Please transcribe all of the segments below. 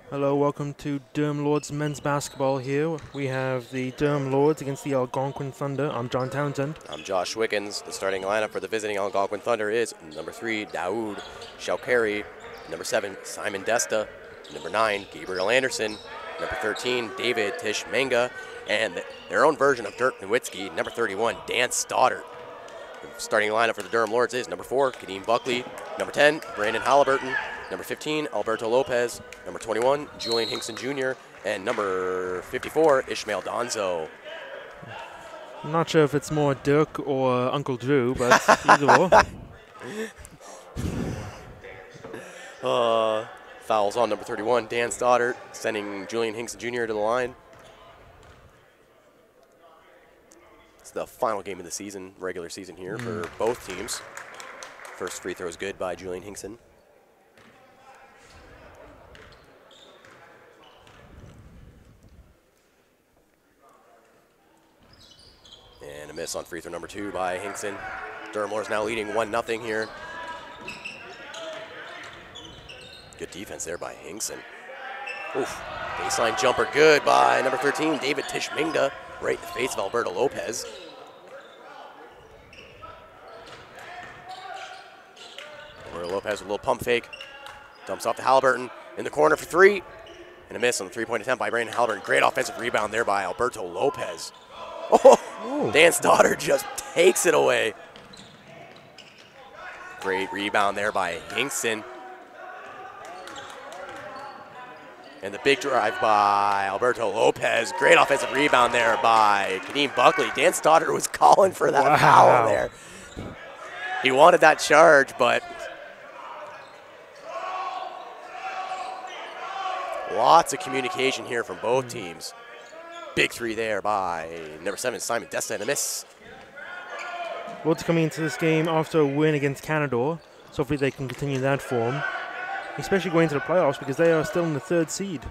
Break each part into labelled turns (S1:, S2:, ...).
S1: Hello, welcome to Durham Lords men's basketball here. We have the Durham Lords against the Algonquin Thunder. I'm John Townsend.
S2: I'm Josh Wickens. The starting lineup for the visiting Algonquin Thunder is number 3, Daoud Shaukari, number 7, Simon Desta, number 9, Gabriel Anderson, number 13, David Tishmenga, and their own version of Dirk Nowitzki, number 31, Dan Stoddard. The starting lineup for the Durham Lords is number 4, Kadeem Buckley, number 10, Brandon Halliburton, number 15, Alberto Lopez, number 21, Julian Hinkson Jr., and number 54, Ishmael Donzo.
S1: I'm not sure if it's more Dirk or Uncle Drew, but either or.
S2: Fouls on number 31, Dan Stoddard, sending Julian Hinkson Jr. to the line. It's the final game of the season, regular season here for both teams. First free throw is good by Julian Hinkson. And a miss on free throw number 2 by Hinkson. Durham Lords now leading 1-0 here. Good defense there by Hinkson. Oof. Baseline jumper good by number 13, David Tishmenga, right in the face of Alberto Lopez. Alberto Lopez with a little pump fake. Dumps off to Halliburton in the corner for 3. And a miss on the three-point attempt by Brandon Halliburton. Great offensive rebound there by Alberto Lopez. Oh, Dan Stoddard just takes it away. Great rebound there by Hinkson. And the big drive by Alberto Lopez. Great offensive rebound there by Kadeem Buckley. Dan Stoddard was calling for that foul there. He wanted that charge, but lots of communication here from both teams. Big three there by number 7, Simon Desta, and a miss.
S1: Lords coming into this game after a win against Canada, so hopefully they can continue that form, especially going into the playoffs because they are still in the 3rd seed.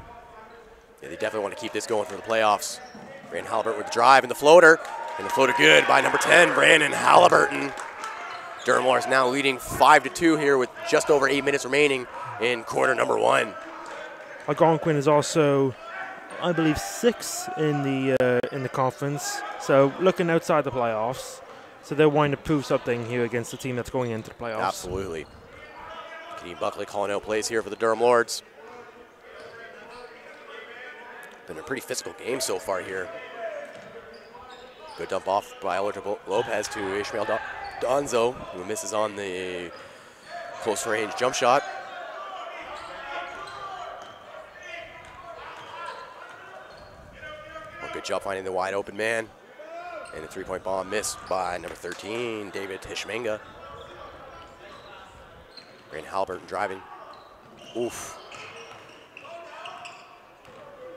S2: Yeah, they definitely want to keep this going for the playoffs. Brandon Halliburton with the drive and the floater good by number 10, Brandon Halliburton. Durham Lords now leading 5-2 here with just over 8 minutes remaining in quarter number 1.
S1: Algonquin is also, I believe, 6 in the conference, so looking outside the playoffs. So they're wanting to prove something here against the team that's going into the playoffs.
S2: Absolutely. Kadeem Buckley calling out plays here for the Durham Lords. Been a pretty physical game so far here. Good dump off by Alberto Lopez to Ishmael Donzo, who misses on the close range jump shot. Well, good job finding the wide open man. And a three-point bomb missed by number 13, David Tishmenga. Brandon Halliburton driving. Oof.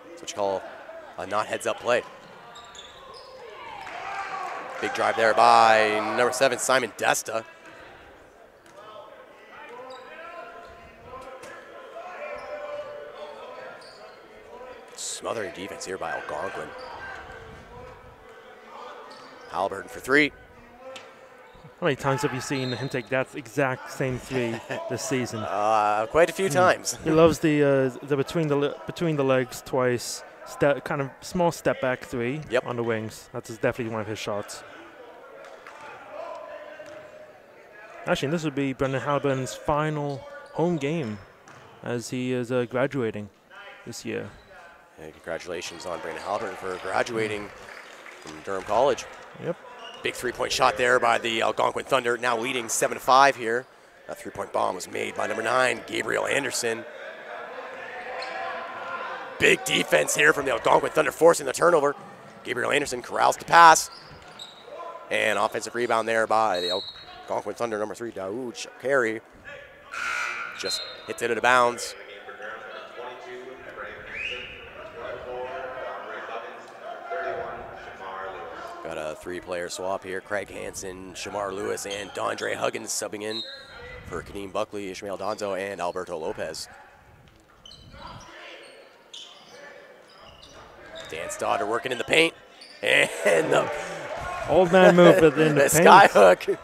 S2: That's what you call a not heads-up play. Big drive there by number 7, Simon Desta. Smothering defense here by Algonquin. Halliburton for 3.
S1: How many times have you seen him take that exact same 3 this season?
S2: Quite a few times.
S1: He loves the between the legs twice, kind of small step back 3 on the wings. That's definitely one of his shots. Actually, this would be Brandon Halliburton's final home game as he is graduating this year.
S2: And congratulations on Brandon Halliburton for graduating from Durham College.
S1: Yep.
S2: Big three-point shot there by the Algonquin Thunder, now leading 7-5 here. That three-point bomb was made by number 9, Gabriel Anderson. Big defense here from the Algonquin Thunder, forcing the turnover. Gabriel Anderson corrals the pass. And offensive rebound there by the Algonquin Thunder, number 3, Daoud Shaukari. Just hits it out of bounds. Got a 3-player swap here. Craig Hansen, Shamar Lewis, and Dondre Huggins subbing in for Kadeem Buckley, Ishmael Donzo, and Alberto Lopez. Dan Stoddard working in the paint. And the
S1: old man move within the paint.
S2: Skyhook.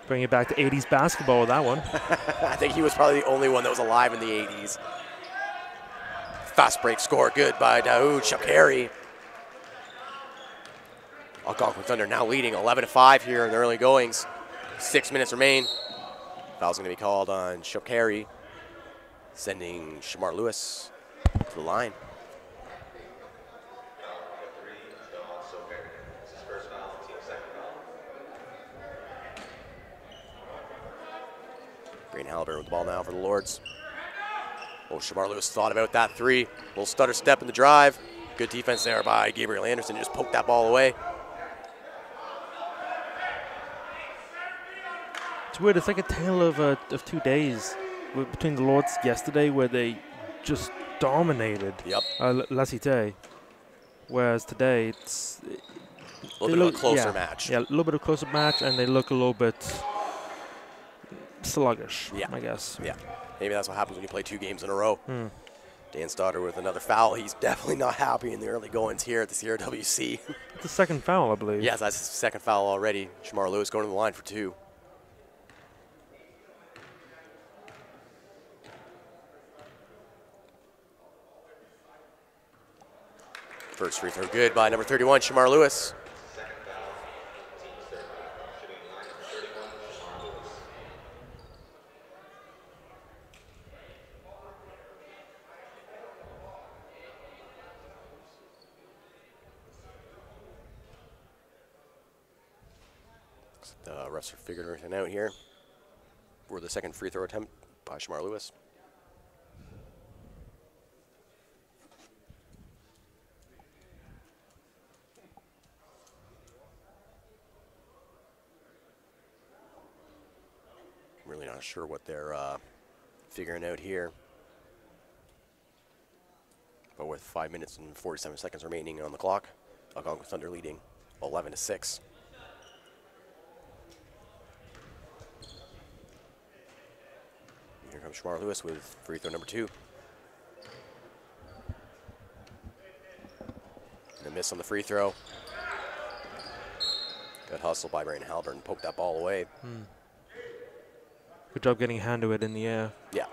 S1: Bring it back to 80s basketball with that one.
S2: I think he was probably the only one that was alive in the 80s. Fast break score, good by Daoud Shakari. Algonquin Thunder now leading 11-5 here in the early goings. 6 minutes remain. Foul's going to be called on Shakari, sending Shamar Lewis to the line. Green Halliburton with the ball now for the Lords. Oh, Shamar Lewis thought about that three. Little stutter step in the drive. Good defense there by Gabriel Anderson. Just poked that ball away.
S1: It's weird. It's like a tale of 2 days between the Lords yesterday, where they just dominated.
S2: Yep.
S1: La Cité. Whereas today it's
S2: a little bit of a closer match.
S1: Yeah, a little bit of a closer match, and they look a little bit sluggish.
S2: Yeah.
S1: I guess.
S2: Yeah. Maybe that's what happens when you play 2 games in a row. Dan Stoddard with another foul. He's definitely not happy in the early goings here at the CRWC.
S1: It's the second foul, I believe.
S2: Yes, that's his second foul already. Shamar Lewis going to the line for 2. First free throw good by number 31, Shamar Lewis. The refs are figuring everything out here for the second free throw attempt by Shamar Lewis. I'm really not sure what they're figuring out here. But with 5 minutes and 47 seconds remaining on the clock, Algonquin Thunder leading 11-6. Here comes Shamar Lewis with free throw number 2. And a miss on the free throw. Good hustle by Brandon Halliburton. Poked that ball away.
S1: Good job getting a hand to it in the air.
S2: Yeah.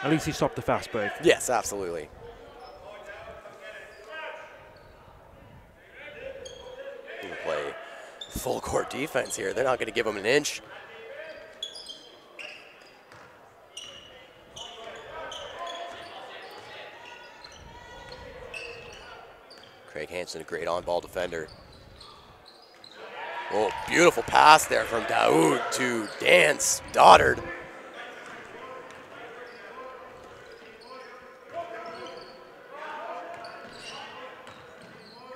S1: At least he stopped the fast break.
S2: Yes, absolutely. Gonna play full court defense here. They're not going to give him an inch. Craig Hansen, a great on-ball defender. Oh, beautiful pass there from Daoud to Dan Stoddard.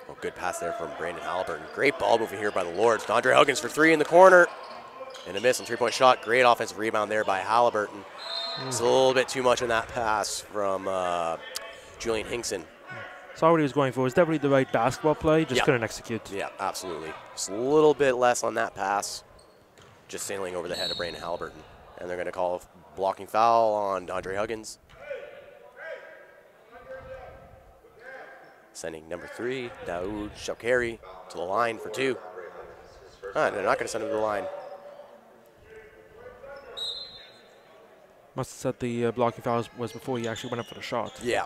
S2: Oh, good pass there from Brandon Halliburton. Great ball moving here by the Lords. Andre Huggins for 3 in the corner. And a miss on 3-point shot. Great offensive rebound there by Halliburton. It's a little bit too much on that pass from Julian Hinkson.
S1: Saw what he was going for. It was definitely the right basketball play, just couldn't execute.
S2: Yeah, absolutely. Just a little bit less on that pass. Just sailing over the head of Brandon Halliburton. And they're going to call a blocking foul on Andre Huggins. Sending number 3, Daoud Shakari, to the line for 2. They're not going to send him to the line.
S1: Must have said the blocking foul was before he actually went up for the shot.
S2: Yeah.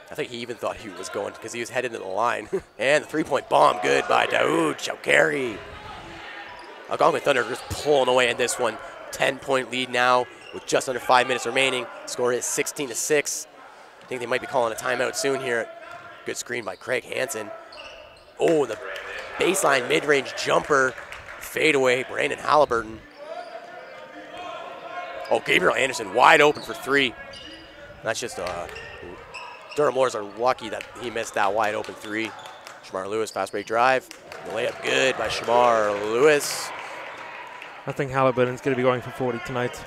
S2: I think he even thought he was going because he was headed to the line. And the 3-point bomb, good by Daoud Shakari. Algonquin Thunder just pulling away in this one. 10-point lead now with just under 5 minutes remaining. Score is 16-6. I think they might be calling a timeout soon here. Good screen by Craig Hansen. Oh, the baseline mid-range jumper. Fadeaway, Brandon Halliburton. Oh, Gabriel Anderson wide open for 3. That's just Durham Lords are lucky that he missed that wide open 3. Shamar Lewis, fast break drive. The layup good by Shamar Lewis.
S1: I think Halliburton's going to be going for 40 tonight.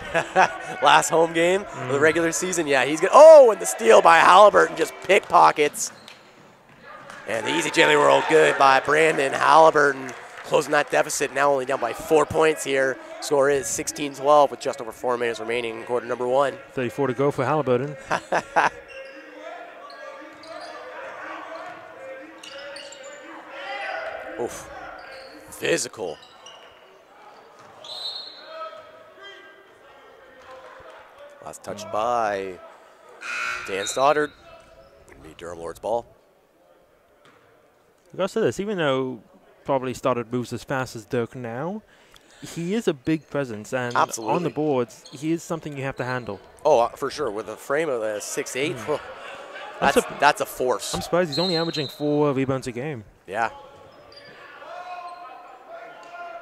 S2: Last home game of the regular season. Yeah, he's good. Oh, and the steal by Halliburton, just pickpockets. And the easy jelly roll good by Brandon Halliburton. Closing that deficit, now only down by 4 points here. Score is 16-12 with just over 4 minutes remaining in quarter number 1.
S1: 34 to go for Halliburton.
S2: Oof. Physical Last touched by Dan Stoddard. Gonna be Durham Lord's ball.
S1: I gotta say this, even though probably Stoddard moves as fast as Dirk now, he is a big presence, and
S2: Absolutely.
S1: on the boards, he is something you have to handle.
S2: Oh, for sure. With a frame of a 6'8", that's a force.
S1: I'm surprised he's only averaging 4 rebounds a game.
S2: Yeah.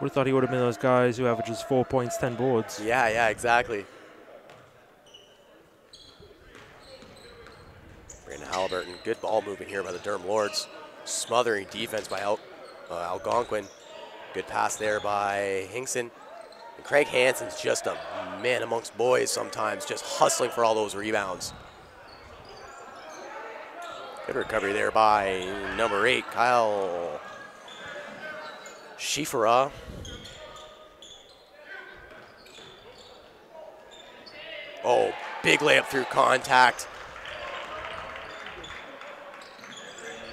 S1: Would have thought he would have been those guys who averages 4 points, 10 boards.
S2: Yeah, exactly. Brandon Halliburton, good ball movement here by the Durham Lords. Smothering defense by Algonquin. Good pass there by Hinkson. And Craig Hansen's just a man amongst boys sometimes, just hustling for all those rebounds. Good recovery there by number 8, Kyle Schifera. Oh, big layup through contact.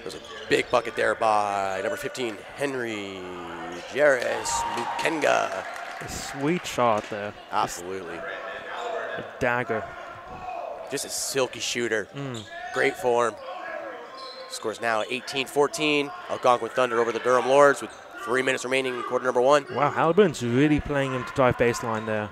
S2: There's a big bucket there by number 15, Henry Jerez Mukenga.
S1: A sweet shot there.
S2: Absolutely.
S1: A dagger.
S2: Just a silky shooter. Great form. Scores now 18-14. Algonquin Thunder over the Durham Lords with 3 minutes remaining in quarter number 1.
S1: Wow, Halliburton's really playing him to drive baseline there.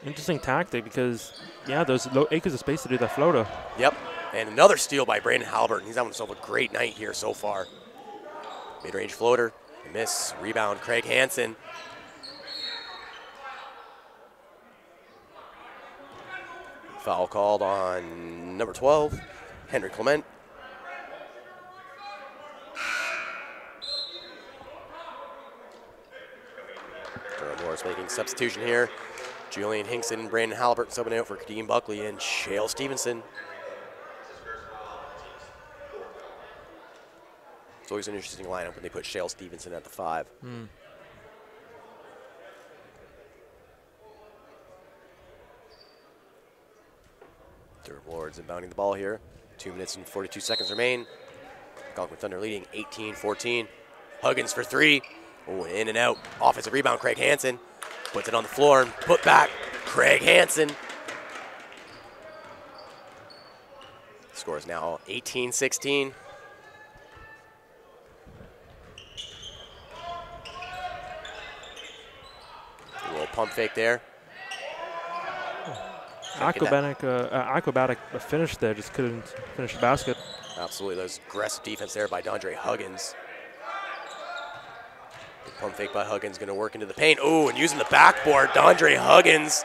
S1: Interesting tactic because, yeah, there's low acres of space to do that floater.
S2: Yep. And another steal by Brandon Halliburton. He's having himself a great night here so far. Mid-range floater. Miss. Rebound, Craig Hansen. Foul called on number 12, Henry Clement. Durham Lords making substitution here. Julian Hinkson and Brandon Halliburton subbing out for Kadeem Buckley and Shale Stevenson. It's always an interesting lineup when they put Shale Stevenson at the 5. Durham Lords inbounding the ball here. 2 minutes and 42 seconds remain. Algonquin Thunder leading 18-14. Huggins for 3. Oh, in and out. Offensive rebound, Craig Hansen. Puts it on the floor and put back, Craig Hansen. Score is now 18-16. A little pump fake there.
S1: Acrobatic finish there, just couldn't finish the basket.
S2: Absolutely, those aggressive defense there by Dondre Huggins. The pump fake by Huggins going to work into the paint. Oh, and using the backboard, Dondre Huggins.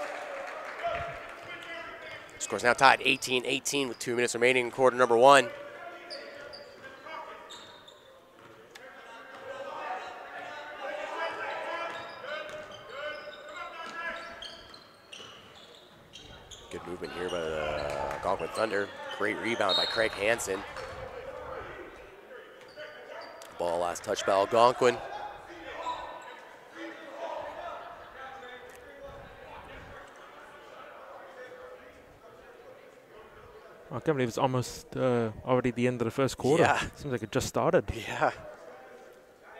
S2: Score's now tied 18-18 with 2 minutes remaining in quarter number 1. Good movement here by the Algonquin Thunder. Great rebound by Craig Hansen. Ball last touch by Algonquin.
S1: I can't believe it's almost already the end of the first quarter.
S2: Yeah.
S1: Seems like it just started.
S2: Yeah.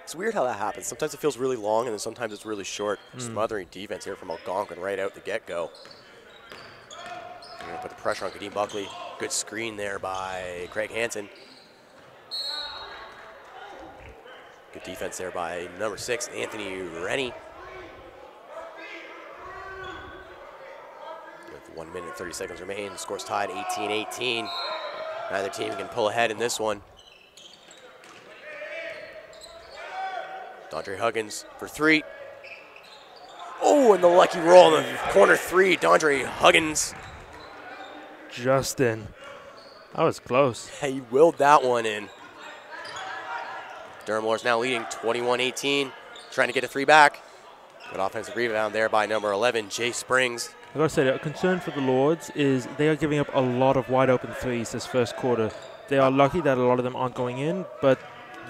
S2: It's weird how that happens. Sometimes it feels really long and then sometimes it's really short. Smothering defense here from Algonquin right out the get-go. Put the pressure on Kadeem Buckley. Good screen there by Craig Hansen. Good defense there by number 6, Anthony Rennie. With 1 minute and 30 seconds remain, the score's tied 18-18. Neither team can pull ahead in this one. Dondre Huggins for 3. Oh, and the lucky roll in the corner 3, Dondre Huggins.
S1: Justin. That was close.
S2: He willed that one in. Durham Lords now leading 21-18, trying to get a 3 back. Good offensive rebound there by number 11, Jay Springs.
S1: I gotta say, the concern for the Lords is they are giving up a lot of wide open threes this first quarter. They are lucky that a lot of them aren't going in, but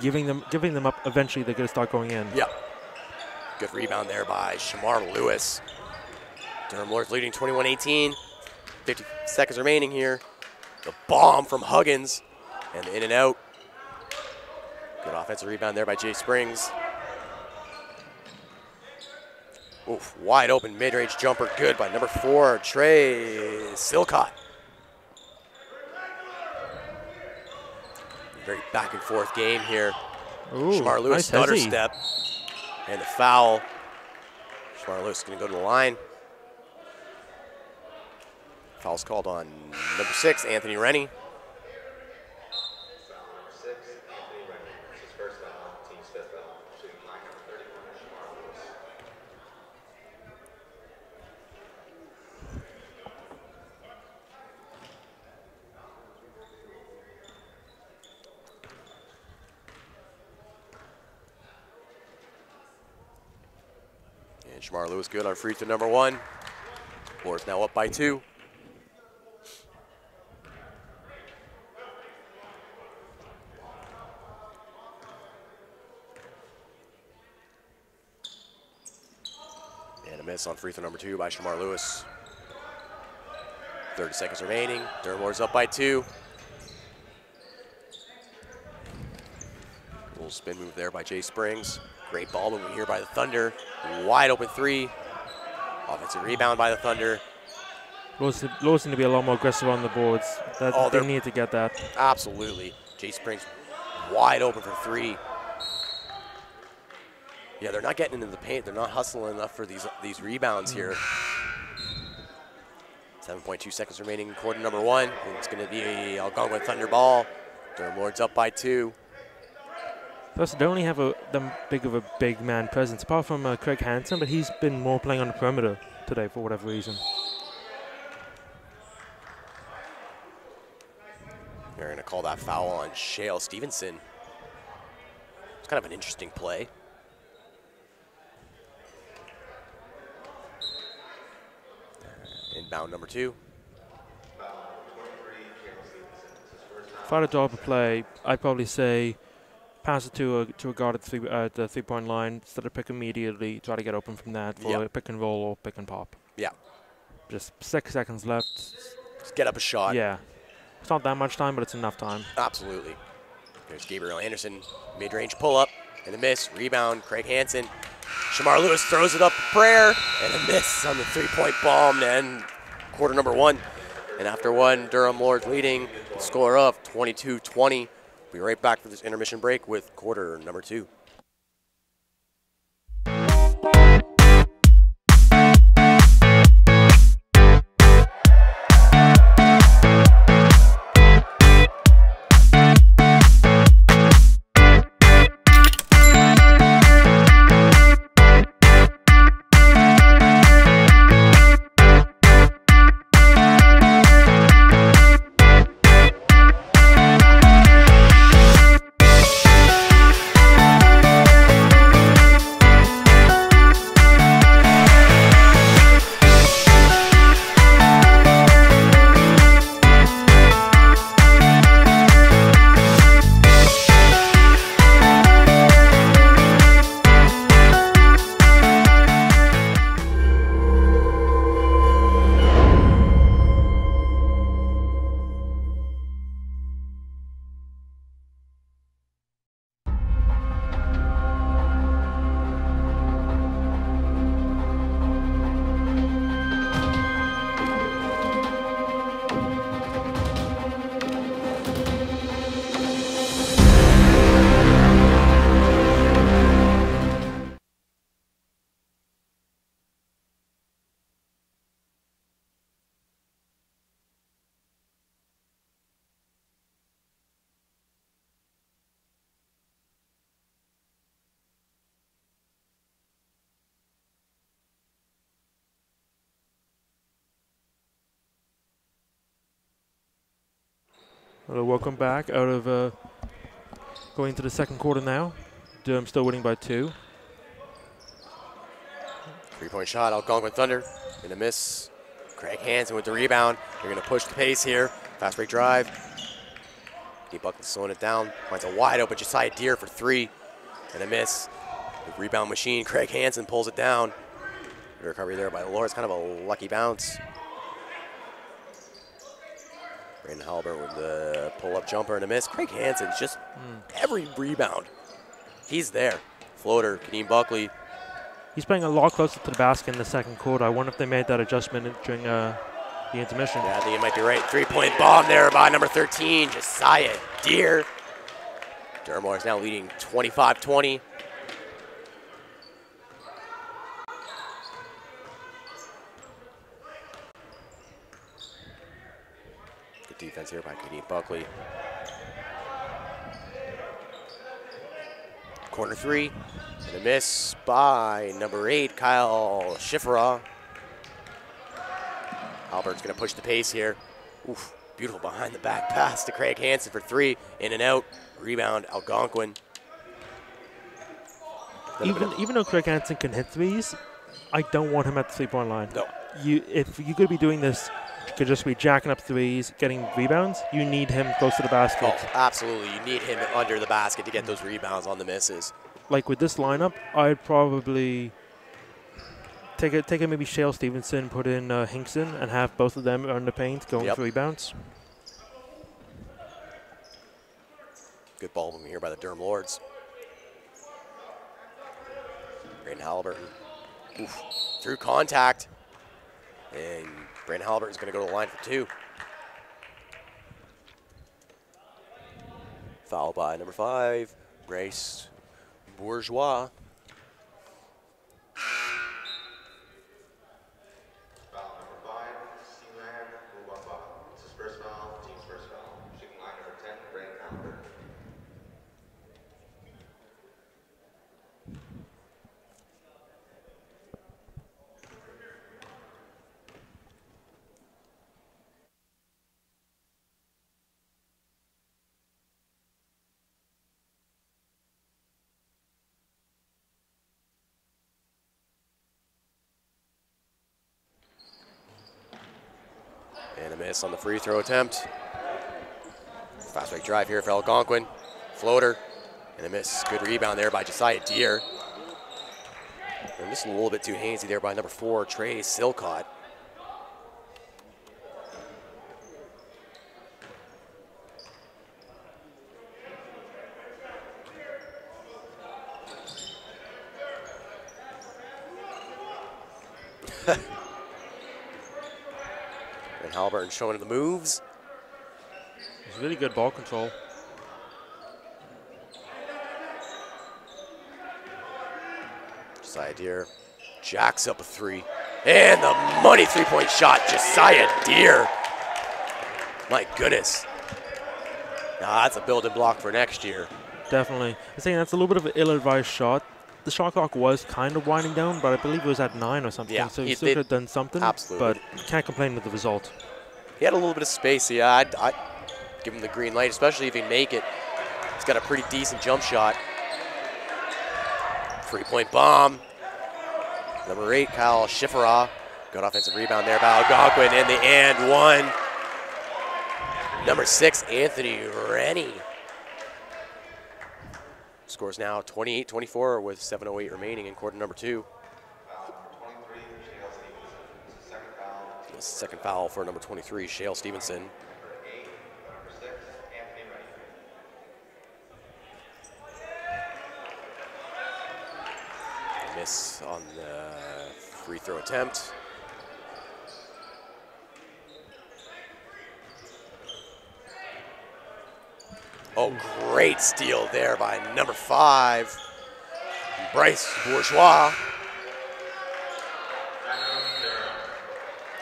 S1: giving them up, eventually they're gonna start going in.
S2: Yeah. Good rebound there by Shamar Lewis. Durham Lords leading 21-18. 50 seconds remaining here. The bomb from Huggins. And the in and out. Good offensive rebound there by Jay Springs. Oof, wide open mid-range jumper, good by number 4, Trey Silcott. Very back and forth game here. Shamar Lewis
S1: nice
S2: stutter step. And the foul. Shamar Lewis is going to go to the line. Foul's called on number 6, Anthony Rennie. And Shamar Lewis good on free throw number 1. Warriors now up by 2. And a miss on free throw number 2 by Shamar Lewis. 30 seconds remaining. Durham Warriors up by 2. Little spin move there by Jay Springs. Great ball movement here by the Thunder. Wide open 3. Offensive rebound by the Thunder.
S1: Lowes need to be a lot more aggressive on the boards. They need to get that.
S2: Absolutely. Jay Springs wide open for 3. Yeah, they're not getting into the paint. They're not hustling enough for these rebounds here. 7.2 seconds remaining in quarter number 1. And it's going to be a Algonquin Thunder ball. Durham Lords up by 2.
S1: Plus, they only have that big of a big man presence, apart from Craig Hansen, but he's been more playing on the perimeter today for whatever reason.
S2: They're going to call that foul on Shale Stevenson. It's kind of an interesting play. Inbound number 2.
S1: If I had to draw up a play, I'd probably say pass it to a guard at the three-point line instead of pick immediately. Try to get open from that for a pick and roll or pick and pop.
S2: Yeah.
S1: Just 6 seconds left.
S2: Just get up a shot.
S1: Yeah. It's not that much time, but it's enough time.
S2: Absolutely. There's Gabriel Anderson, mid-range pull-up, and a miss. Rebound, Craig Hansen. Shamar Lewis throws it up for prayer, and a miss on the three-point bomb to end quarter number 1. And after 1, Durham Lords leading the score of 22-20. We'll be right back for this intermission break with quarter number 2.
S1: Welcome back out of going into the second quarter now. Durham still winning by 2.
S2: 3-point shot, Algonquin Thunder. And a miss. Craig Hansen with the rebound. They're going to push the pace here. Fast break drive. Deep Buckley slowing it down. Finds a wide open Josiah Deere for 3. And a miss. The rebound machine. Craig Hansen pulls it down. Good recovery there by Lawrence. Kind of a lucky bounce. Brandon Halbert with the pull-up jumper and a miss. Craig Hansen's just every rebound. He's there. Floater, Kadeem Buckley.
S1: He's playing a lot closer to the basket in the second quarter. I wonder if they made that adjustment during the intermission.
S2: Yeah, I think you might be right. 3-point bomb there by number 13, Josiah Deere. Durham is now leading 25-20. Good defense here by Kadeem Buckley. Corner three, and a miss by number 8, Kyle Schifferah. Albert's going to push the pace here. Oof, beautiful behind the back pass to Craig Hansen for 3, in and out. Rebound, Algonquin.
S1: Even though Craig Hansen can hit threes, I don't want him at the 3-point line.
S2: No.
S1: If you're going to be doing this, you could just be jacking up threes, getting rebounds. You need him close to the basket.
S2: Oh, absolutely. You need him under the basket to get those rebounds on the misses.
S1: Like with this lineup, I'd probably take a maybe Shale Stevenson, put in Hinkson, and have both of them on the paint going for rebounds.
S2: Good ball movement here by the Durham Lords. Brandon Halliburton. Oof. Through contact. And Brandon Halliburton's going to go to the line for 2. Foul by number 5, Bryce Bourgeois.
S3: Foul number 5, Sealand Mubamba. It's his first foul, team's first foul. Shooting line number 10, Brandon Halliburton.
S2: And a miss on the free throw attempt. Fast break drive here for Algonquin. Floater and a miss. Good rebound there by Josiah Deere. And just a little bit too hazy there by number 4, Trey Silcott. And Halliburton showing the moves.
S1: It's really good ball control.
S2: Josiah Deere jacks up a 3. And the money 3-point shot, Josiah Deere. My goodness. Now that's a building block for next year.
S1: Definitely. I'm saying that's a little bit of an ill-advised shot. The shot clock was kind of winding down, but I believe it was at 9 or something.
S2: Yeah,
S1: so he still could have done something.
S2: Absolutely.
S1: But can't complain with the result.
S2: He had a little bit of space. Yeah, I'd give him the green light, especially if he make it. He's got a pretty decent jump shot. 3-point bomb. Number 8, Kyle Schifferah. Good offensive rebound there by Algonquin in the and one. Number 6, Anthony Rennie. Scores now 28-24 with 7:08 remaining in quarter number 2. The second foul for number 23, Shale Stevenson. Miss on the free throw attempt. Oh, great steal there by number 5, Bryce Bourgeois.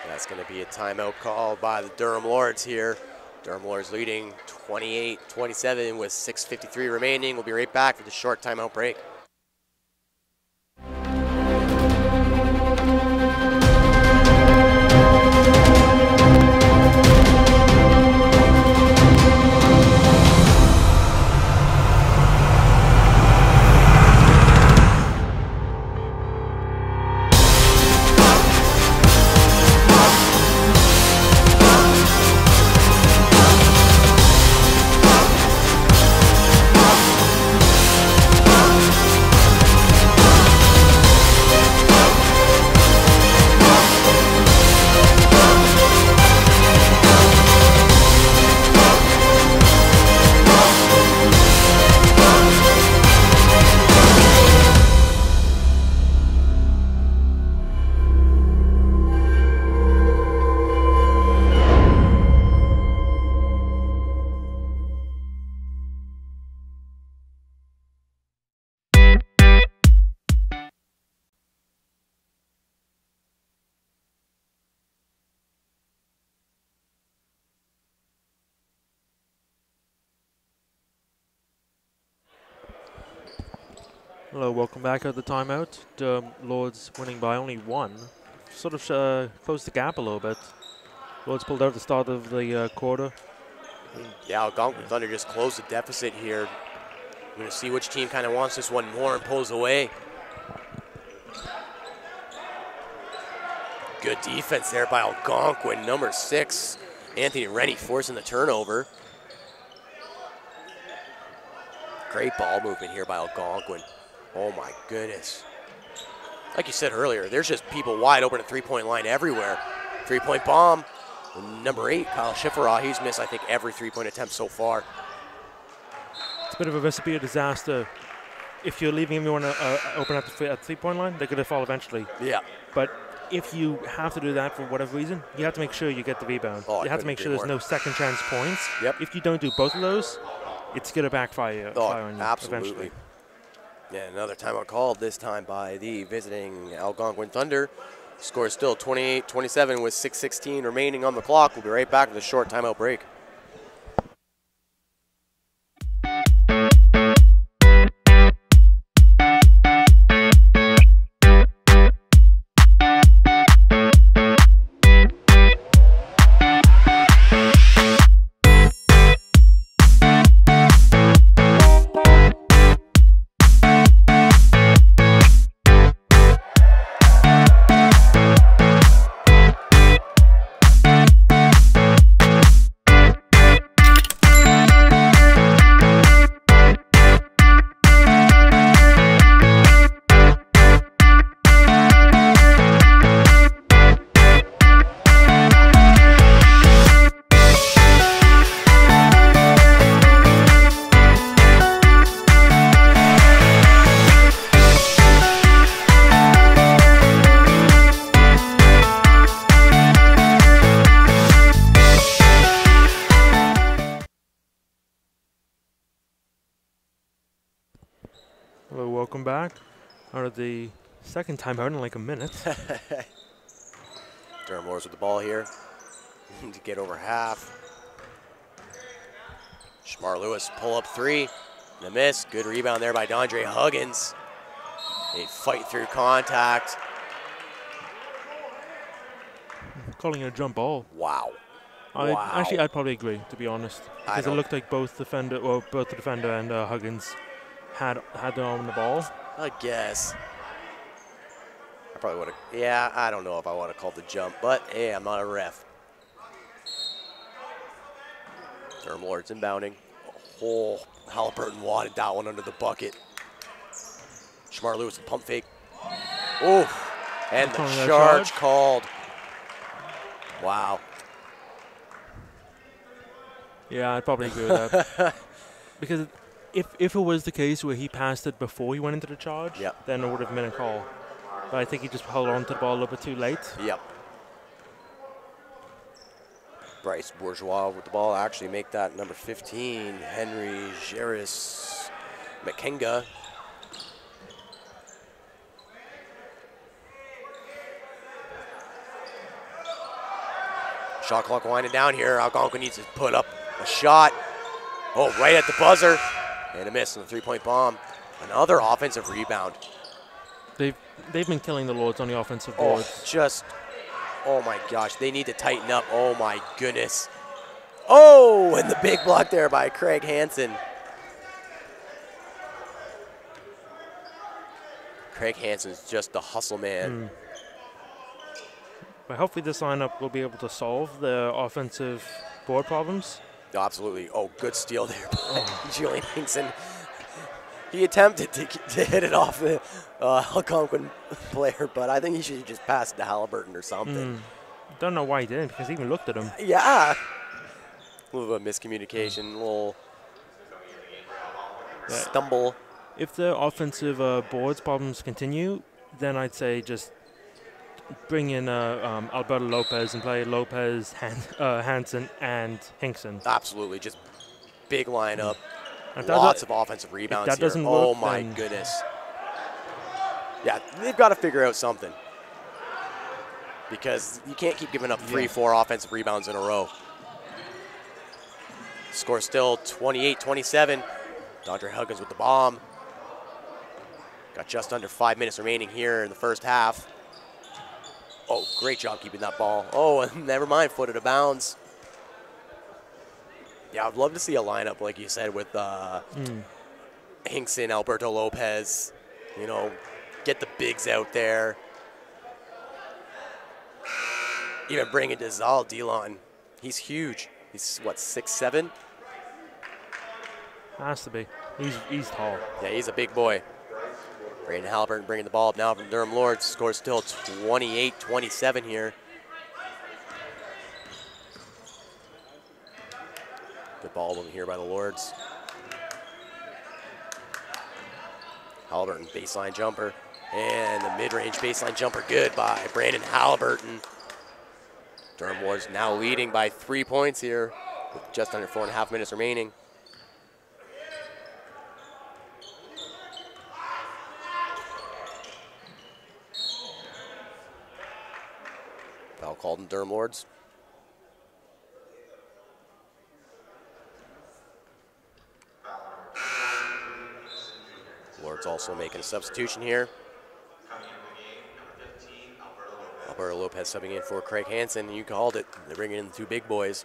S2: That's going to be a timeout called by the Durham Lords here. Durham Lords leading 28-27 with 6:53 remaining. We'll be right back for the short timeout break.
S1: Hello, welcome back at the timeout. Lords winning by only 1. Sort of closed the gap a little bit. Lords pulled out at the start of the quarter.
S2: Yeah, Algonquin Thunder just closed the deficit here. We're going to see which team kind of wants this one more and pulls away. Good defense there by Algonquin. Number 6, Anthony Rennie forcing the turnover. Great ball movement here by Algonquin. Oh my goodness. Like you said earlier, there's just people wide open at three-point line everywhere. Three-point bomb. Number 8, Kyle Schifferah, he's missed, I think, every three-point attempt so far.
S1: It's a bit of a recipe of disaster. If you're leaving everyone open at the three-point line, they're going to fall eventually.
S2: Yeah.
S1: But if you have to do that for whatever reason, you have to make sure you get the rebound.
S2: Oh,
S1: you have to make sure there's no second chance points.
S2: Yep.
S1: If you don't do both of those, it's going to backfire on you
S2: absolutely.
S1: eventually.
S2: Yeah, another timeout called, this time by the visiting Algonquin Thunder. Score is still 28-27 with 6:16 remaining on the clock. We'll be right back with a short timeout break.
S1: Well, welcome back. Out of the second timeout in like a minute.
S2: Durham Lords with the ball here to get over half. Shamar Lewis pull up 3. The miss. Good rebound there by Dondre Huggins. They fight through contact.
S1: Calling it a jump ball.
S2: Wow.
S1: Actually, I'd probably agree, to be honest, because it looked like both the defender and Huggins had their arm on the ball.
S2: I guess. I probably would have. Yeah, I don't know if I want to call the jump, but hey, I'm not a ref. Durham Lords inbounding. Oh, Halliburton wanted that one under the bucket. Shamar Lewis, the pump fake. Oh, and the charge called. Wow.
S1: Yeah, I'd probably agree with that. Because if it was the case where he passed it before he went into the charge, then it would have been a call. But I think he just held on to the ball a little bit too late.
S2: Yep. Bryce Bourgeois with the ball actually make that number 15. Henry Jairus McKenga. Shot clock winding down here. Algonquin needs to put up a shot. Oh, right at the buzzer. And a miss on the three-point bomb. Another offensive rebound.
S1: They've been killing the Lords on the offensive boards.
S2: Oh my gosh, they need to tighten up. Oh my goodness. Oh, and the big block there by Craig Hansen. Craig Hansen's just the hustle man.
S1: But hopefully this lineup will be able to solve the offensive board problems.
S2: Oh, absolutely. Oh, good steal there by Julian Hinkson. He attempted to hit it off the Algonquin player, but I think he should have just passed to Halliburton or something.
S1: Don't know why he didn't, because he even looked at him.
S2: Yeah. A little bit of miscommunication, a little stumble.
S1: If the offensive boards problems continue, then I'd say just bring in Alberto Lopez and play Lopez, Hansen, and Hinkson.
S2: Absolutely, just big lineup.
S1: And
S2: lots of offensive rebounds
S1: that doesn't
S2: here.
S1: Work,
S2: oh my goodness. Yeah, they've got to figure out something. Because you can't keep giving up 3-4 offensive rebounds in a row. Score still 28-27. Dondre Huggins with the bomb. Got just under 5 minutes remaining here in the first half. Oh, great job keeping that ball. Oh, and never mind, foot out of bounds. Yeah, I'd love to see a lineup, like you said, with Hinkson, Alberto Lopez, you know, get the bigs out there. Even bring it to Zal Delon. He's huge. He's, what, 6'7"?
S1: Has to be. He's tall.
S2: Yeah, he's a big boy. Brandon Halliburton bringing the ball up now from Durham Lords. Scores still 28-27 here. Good ball over here by the Lords. Halliburton, baseline jumper. And the mid-range baseline jumper good by Brandon Halliburton. Durham Lords now leading by 3 points here with just under 4.5 minutes remaining. Foul called in Durham Lords. Lords also making a substitution here. Alberto Lopez subbing in for Craig Hansen. You called it. They're bringing in the two big boys.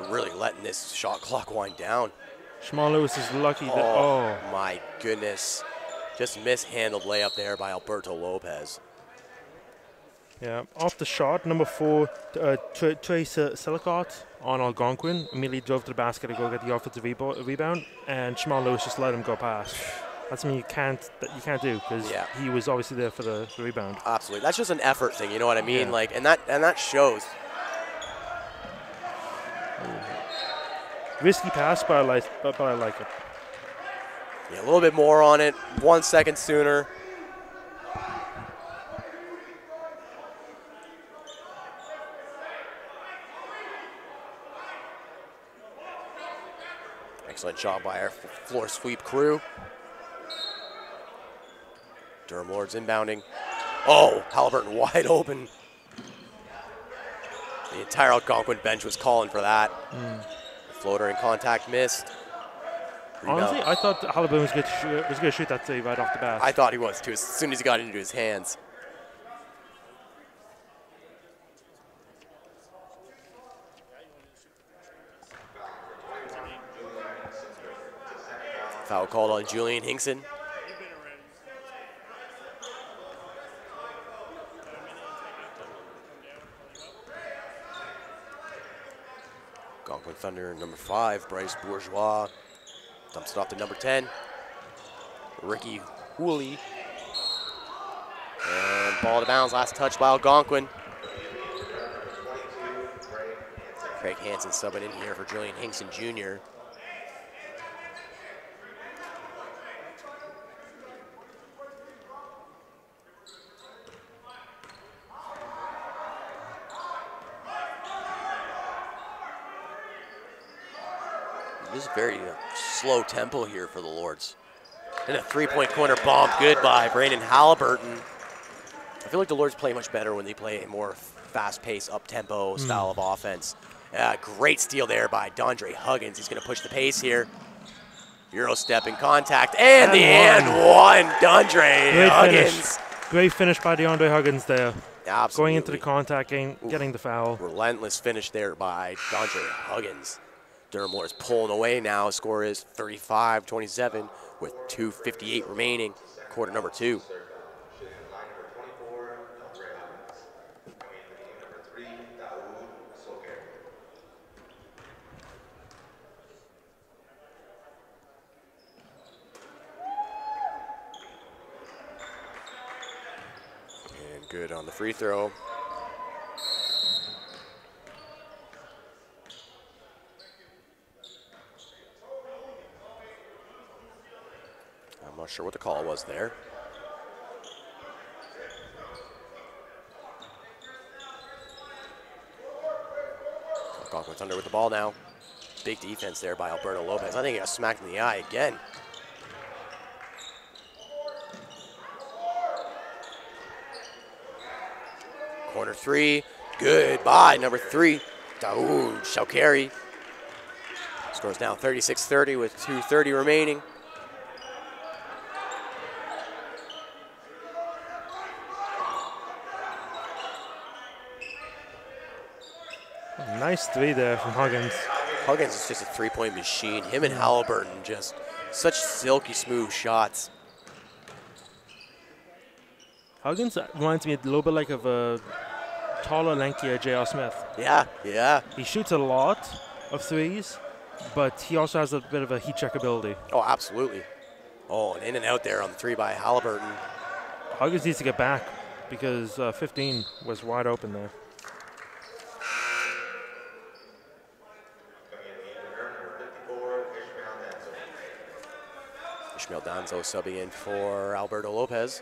S2: Really letting this shot clock wind down.
S1: Jamal Lewis is lucky that.
S2: Oh my goodness. Just mishandled layup there by Alberto Lopez.
S1: Yeah, off the shot, number 4, Trace Silicott on Algonquin immediately drove to the basket to go get the offensive rebound, and Jamal Lewis just let him go past. That's something you can't do because he was obviously there for the rebound.
S2: Absolutely, that's just an effort thing. You know what I mean?
S1: Yeah.
S2: Like, and that shows.
S1: Risky pass, but I like it.
S2: Yeah, a little bit more on it. 1 second sooner. Excellent job by our floor sweep crew. Durham Lords inbounding. Oh, Halliburton wide open. The entire Algonquin bench was calling for that. Floater in contact missed. Rebound.
S1: Honestly, I thought Halliburton was going to shoot that three right off the bat.
S2: I thought he was too, as soon as he got into his hands. Foul called on Julian Hinkson. Algonquin Thunder, number 5, Bryce Bourgeois. Dumps it off to number 10, Ricky Hooley. And ball to bounds, last touch by Algonquin. Craig Hansen subbing in here for Julian Hinkson Jr. This is very slow tempo here for the Lords. And a three-point corner bomb, good by Brandon Halliburton. I feel like the Lords play much better when they play a more fast-paced, up-tempo style of offense. Great steal there by Dondre Huggins. He's going to push the pace here. Euro step in contact, and the and one, Dondre Huggins.
S1: Great finish by DeAndre Huggins there.
S2: Absolutely.
S1: Going into the contact, getting the foul.
S2: Relentless finish there by Dondre Huggins. Durham Lords pulling away now. Score is 35-27 with 2:58 remaining. Quarter number 2. And good on the free throw. I'm not sure what the call was there. Algonquin Thunder with the ball now. Big defense there by Alberto Lopez. I think he got smacked in the eye again. Corner three. Goodbye, number 3. Daoud Shaukari. Scores now 36-30 with 2:30 remaining.
S1: Nice 3 there from Huggins.
S2: Huggins is just a three-point machine. Him and Halliburton, just such silky smooth shots.
S1: Huggins reminds me a little bit like of a taller, lankier J.R. Smith.
S2: Yeah, yeah.
S1: He shoots a lot of threes, but he also has a bit of a heat check ability.
S2: Oh, absolutely. Oh, and in and out there on the 3 by Halliburton.
S1: Huggins needs to get back because 15 was wide open there.
S2: Ishmael Danzo subbing in for Alberto Lopez.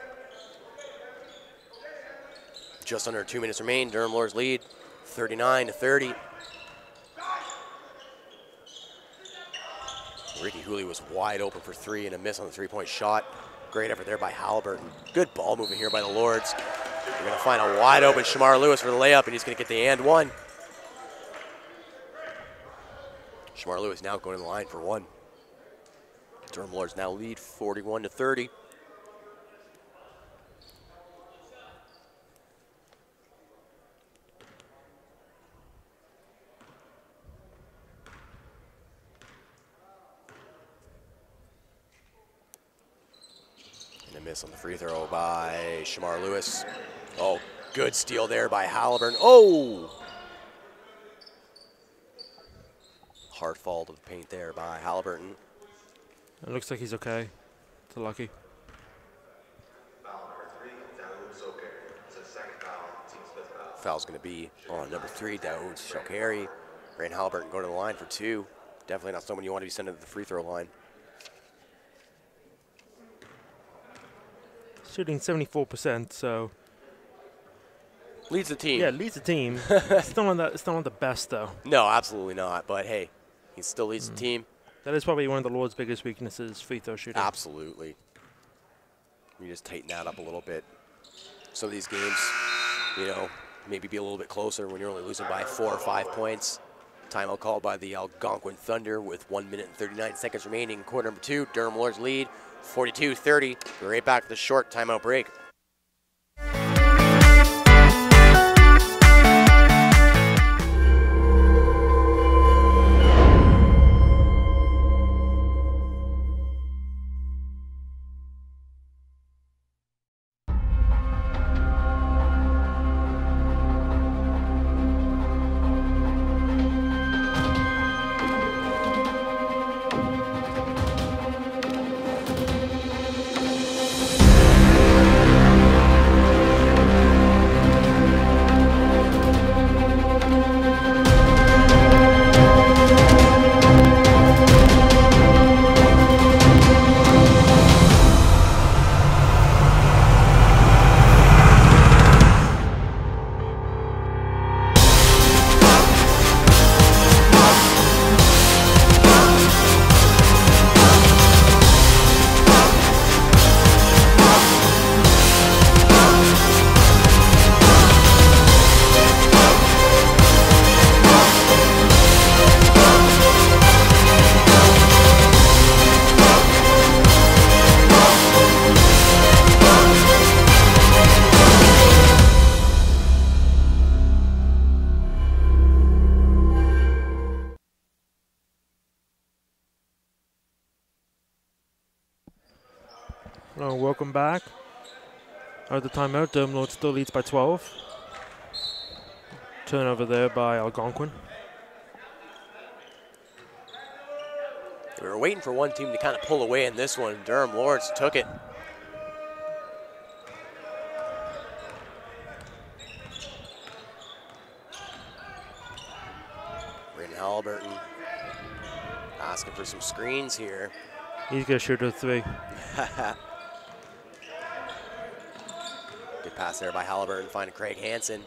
S2: Just under 2 minutes remain. Durham Lures lead 39-30. Ricky Hooley was wide open for 3 and a miss on the 3-point shot. Great effort there by Halliburton. Good ball movement here by the Lords. They're going to find a wide open Shamar Lewis for the layup, and he's going to get the and one. Shamar Lewis now going to the line for 1. Durham Lords now lead 41-30. And a miss on the free throw by Shamar Lewis. Oh, good steal there by Halliburton. Oh! Hard fall to the paint there by Halliburton.
S1: It looks like he's okay. It's lucky.
S3: Foul number 3, Daoud Shaukari. It's his second foul, team split foul.
S2: Foul's going to be on number 3, Daoud Shaukari. Brandon Halliburton going to the line for 2. Definitely not someone you want to be sending to the free throw line.
S1: Shooting 74%, so
S2: Leads the team.
S1: yeah, leads the team. Still not the best though.
S2: No, absolutely not. But hey, he still leads the team.
S1: That is probably one of the Lord's biggest weaknesses, free throw shooting.
S2: Absolutely. You just tighten that up a little bit. Some of these games, you know, maybe be a little bit closer when you're only losing by 4 or 5 points. Timeout called by the Algonquin Thunder with 1 minute and 39 seconds remaining. Quarter number 2, Durham Lords lead 42-30. We're right back for the short timeout break.
S1: Welcome back. Out of the timeout, Durham Lords still leads by 12. Turnover there by Algonquin.
S2: We were waiting for one team to kind of pull away in this one. Durham Lords took it. Brandon Halliburton asking for some screens here.
S1: He's going to shoot a 3.
S2: Good pass there by Halliburton, finding Craig Hansen.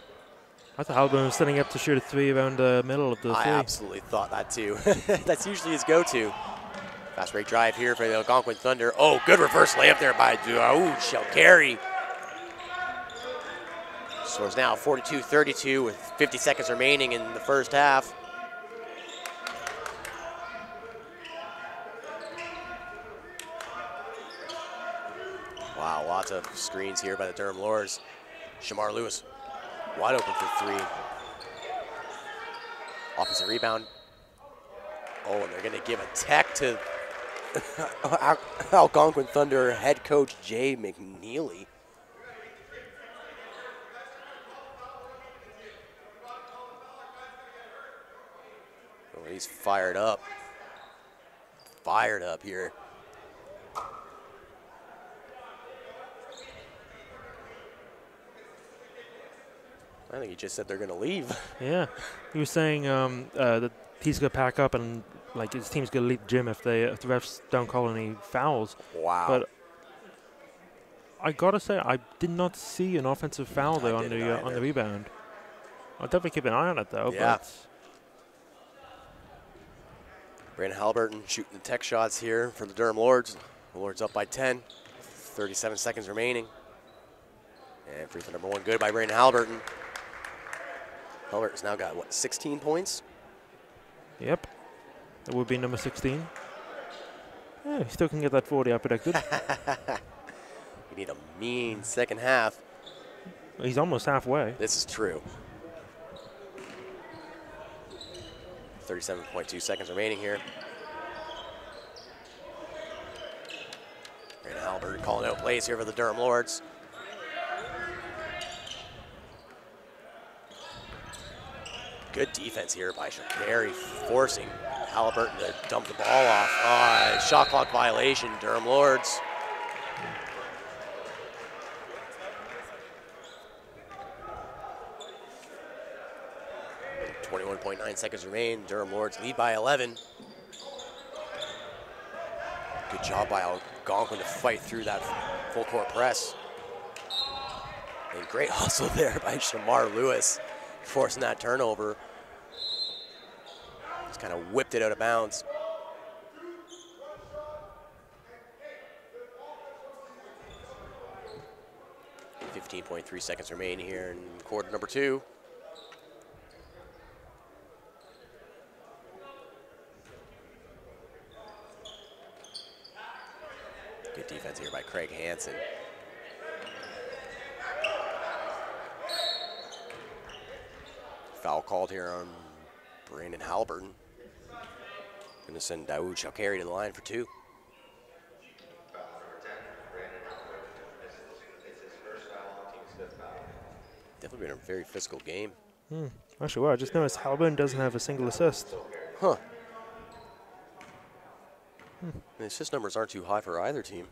S1: I thought Halburn was setting up to shoot a 3 around the middle of the 3.
S2: I absolutely thought that too. That's usually his go-to. Fast break drive here for the Algonquin Thunder. Oh, good reverse layup there by Daoud Shalkari. Scores now 42-32 with 50 seconds remaining in the first half. Wow, lots of screens here by the Durham Lords. Shamar Lewis wide open for 3. Offensive rebound. Oh, and they're going to give a tech to Algonquin Thunder head coach Jay McNeely. Oh, he's fired up. Fired up here. I think he just said they're going to leave.
S1: Yeah, he was saying that he's going to pack up and like his team's going to leave the gym if the refs don't call any fouls.
S2: Wow.
S1: But I gotta say, I did not see an offensive foul there on the rebound. I'll definitely keep an eye on it though.
S2: Yeah.
S1: But
S2: Brandon Halliburton shooting the tech shots here for the Durham Lords. The Lords up by 10. 37 seconds remaining. And free throw number 1 good by Brandon Halliburton. Halliburton's now got, what, 16 points?
S1: Yep. That would be number 16. Yeah, he still can get that 40 I predicted.
S2: We need a mean second half.
S1: He's almost halfway.
S2: This is true. 37.2 seconds remaining here. Brandon Halliburton calling out plays here for the Durham Lords. Good defense here by Shakari, forcing Halliburton to dump the ball off. Shot clock violation, Durham Lords. .9 seconds remain. Durham Lords lead by 11. Good job by Algonquin to fight through that full court press. And great hustle there by Shamar Lewis, forcing that turnover. Just kind of whipped it out of bounds. .3 seconds remain here in quarter number 2. Good defense here by Craig Hansen. Foul called here on Brandon Halliburton. Going to send Daoud Shalkari to the line for 2.
S3: Foul number 10, Brandon Halliburton. It's his first foul, team's 5th foul.
S2: Definitely been a very physical game.
S1: Actually, well, I just noticed Halburn doesn't have a single assist.
S2: Huh. The assist numbers aren't too high for either team.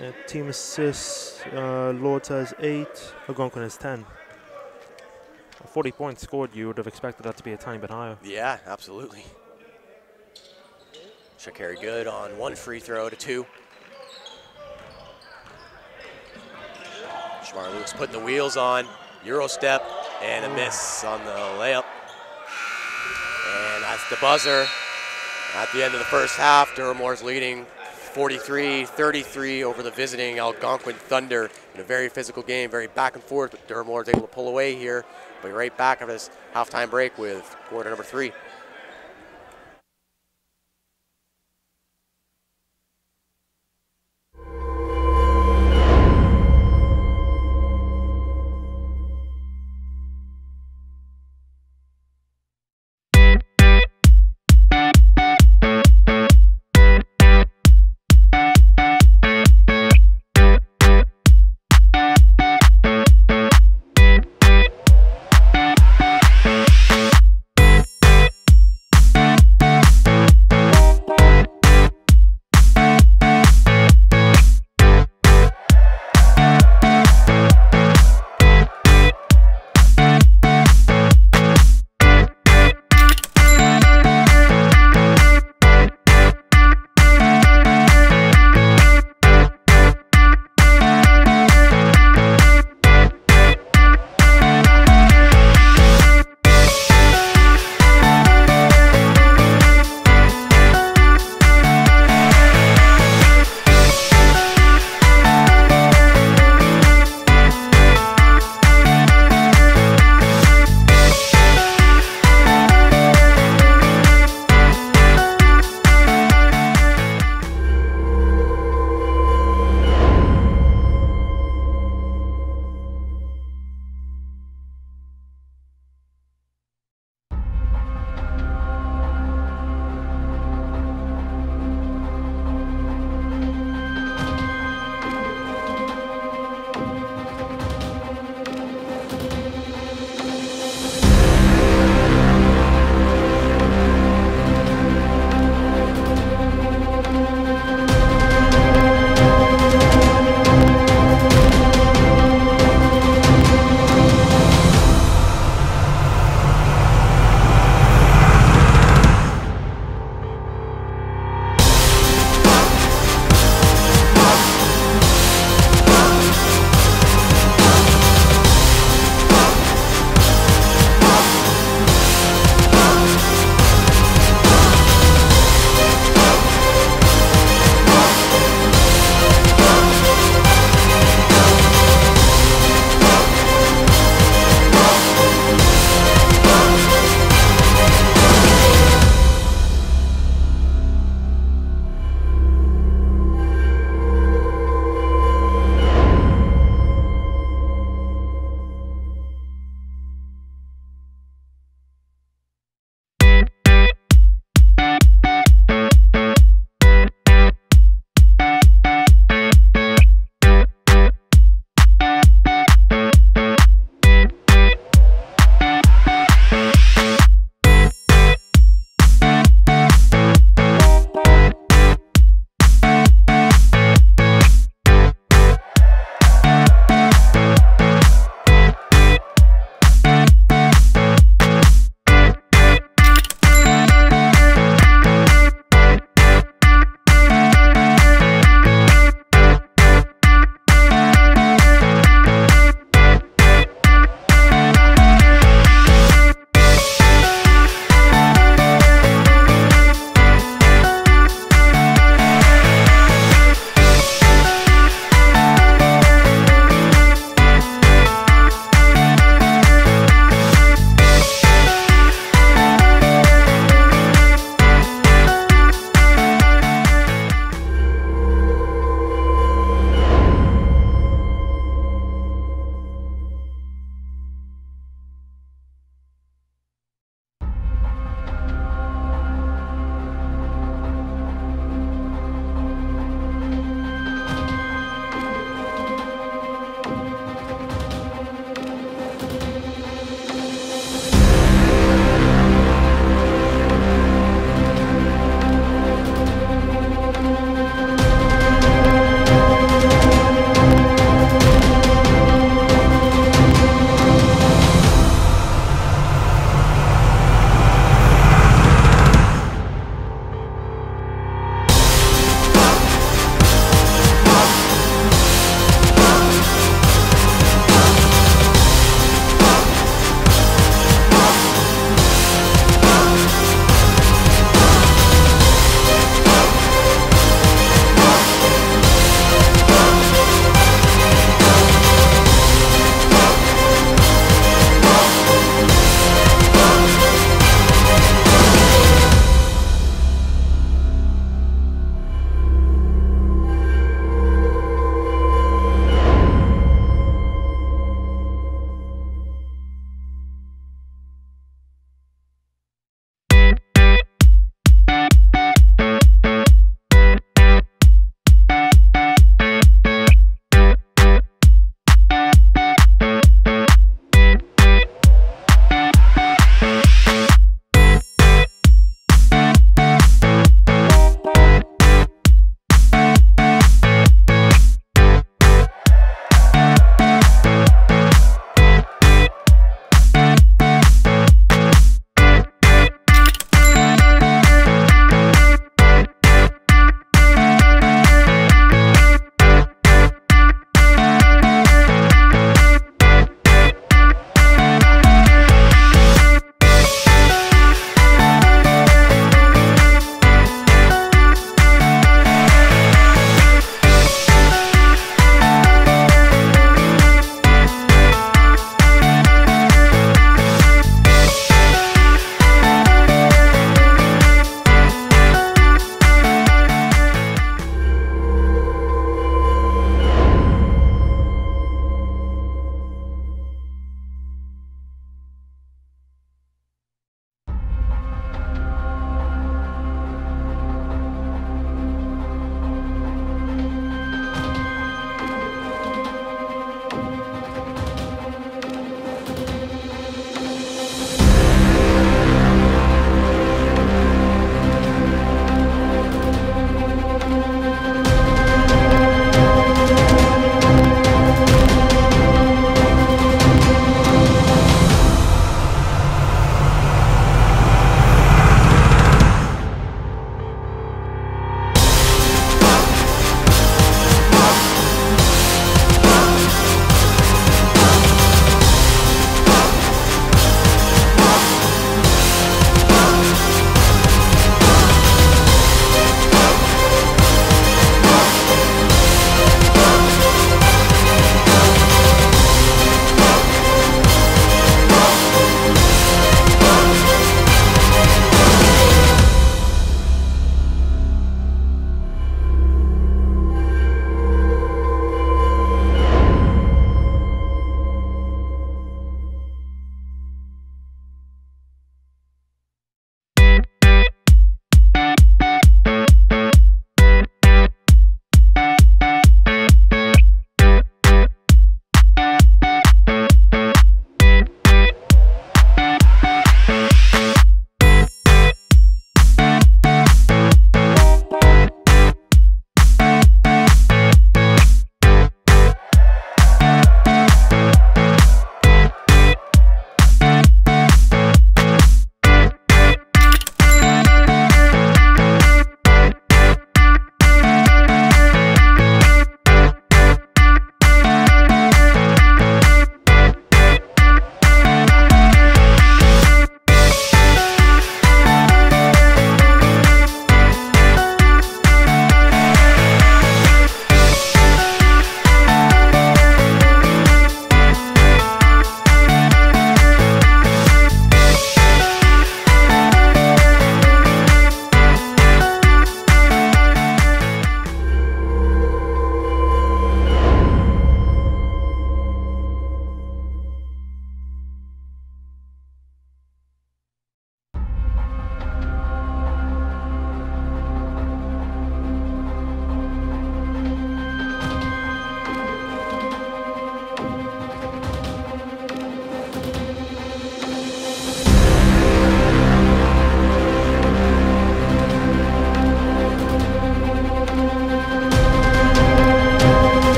S1: Yeah, team assists, Lords has 8, Algonquin has 10. 40 points scored, you would have expected that to be a tiny bit higher.
S2: Yeah, absolutely. Shakari good on 1 free throw to 2. Shamar Lewis putting the wheels on. Euro step and a miss on the layup. And that's the buzzer. At the end of the first half, Durham Lords leading 43-33 over the visiting Algonquin Thunder in a very physical game, very back and forth, but Durham Lords able to pull away here. We'll be right back after this halftime break with quarter number 3.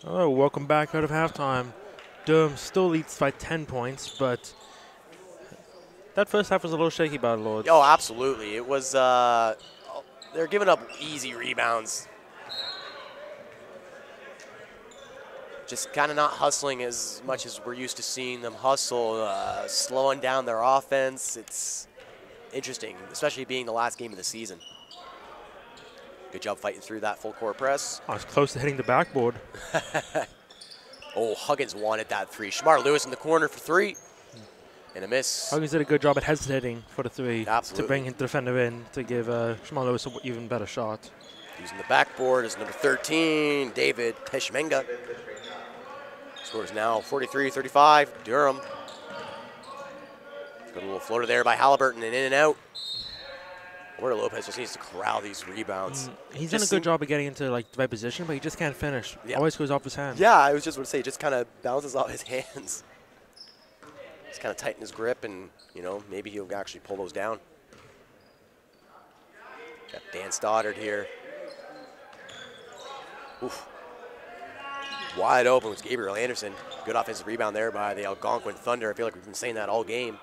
S1: Oh, welcome back out of halftime. Durham still leads by 10 points, but that first half was a little shaky by the Lords.
S2: Oh, absolutely. It was, they're giving up easy rebounds. Just kind of not hustling as much as we're used to seeing them hustle, slowing down their offense. It's interesting, especially being the last game of the season. Good job fighting through that full court press.
S1: I was close to hitting the backboard.
S2: Oh, Huggins wanted that three. Shamar Lewis in the corner for three. And a miss.
S1: Huggins did a good job at hesitating for the three.
S2: Absolutely.
S1: To bring the defender in to give Shamar Lewis an even better shot.
S2: Using the backboard is number 13, David Teshmenga. Scores now 43-35, Durham. Got a little floater there by Halliburton and in and out. Alberto Lopez just needs to corral these rebounds.
S1: He's done a good job of getting into like the right position, but he just can't finish.
S2: Yeah.
S1: Always goes off his hand.
S2: Yeah, I was just going to say, just kind of bounces off his hands. Just kind of tighten his grip and, you know, maybe he'll actually pull those down. Got Dan Stoddard here. Oof. Wide open was Gabriel Anderson. Good offensive rebound there by the Algonquin Thunder. I feel like we've been saying that all game.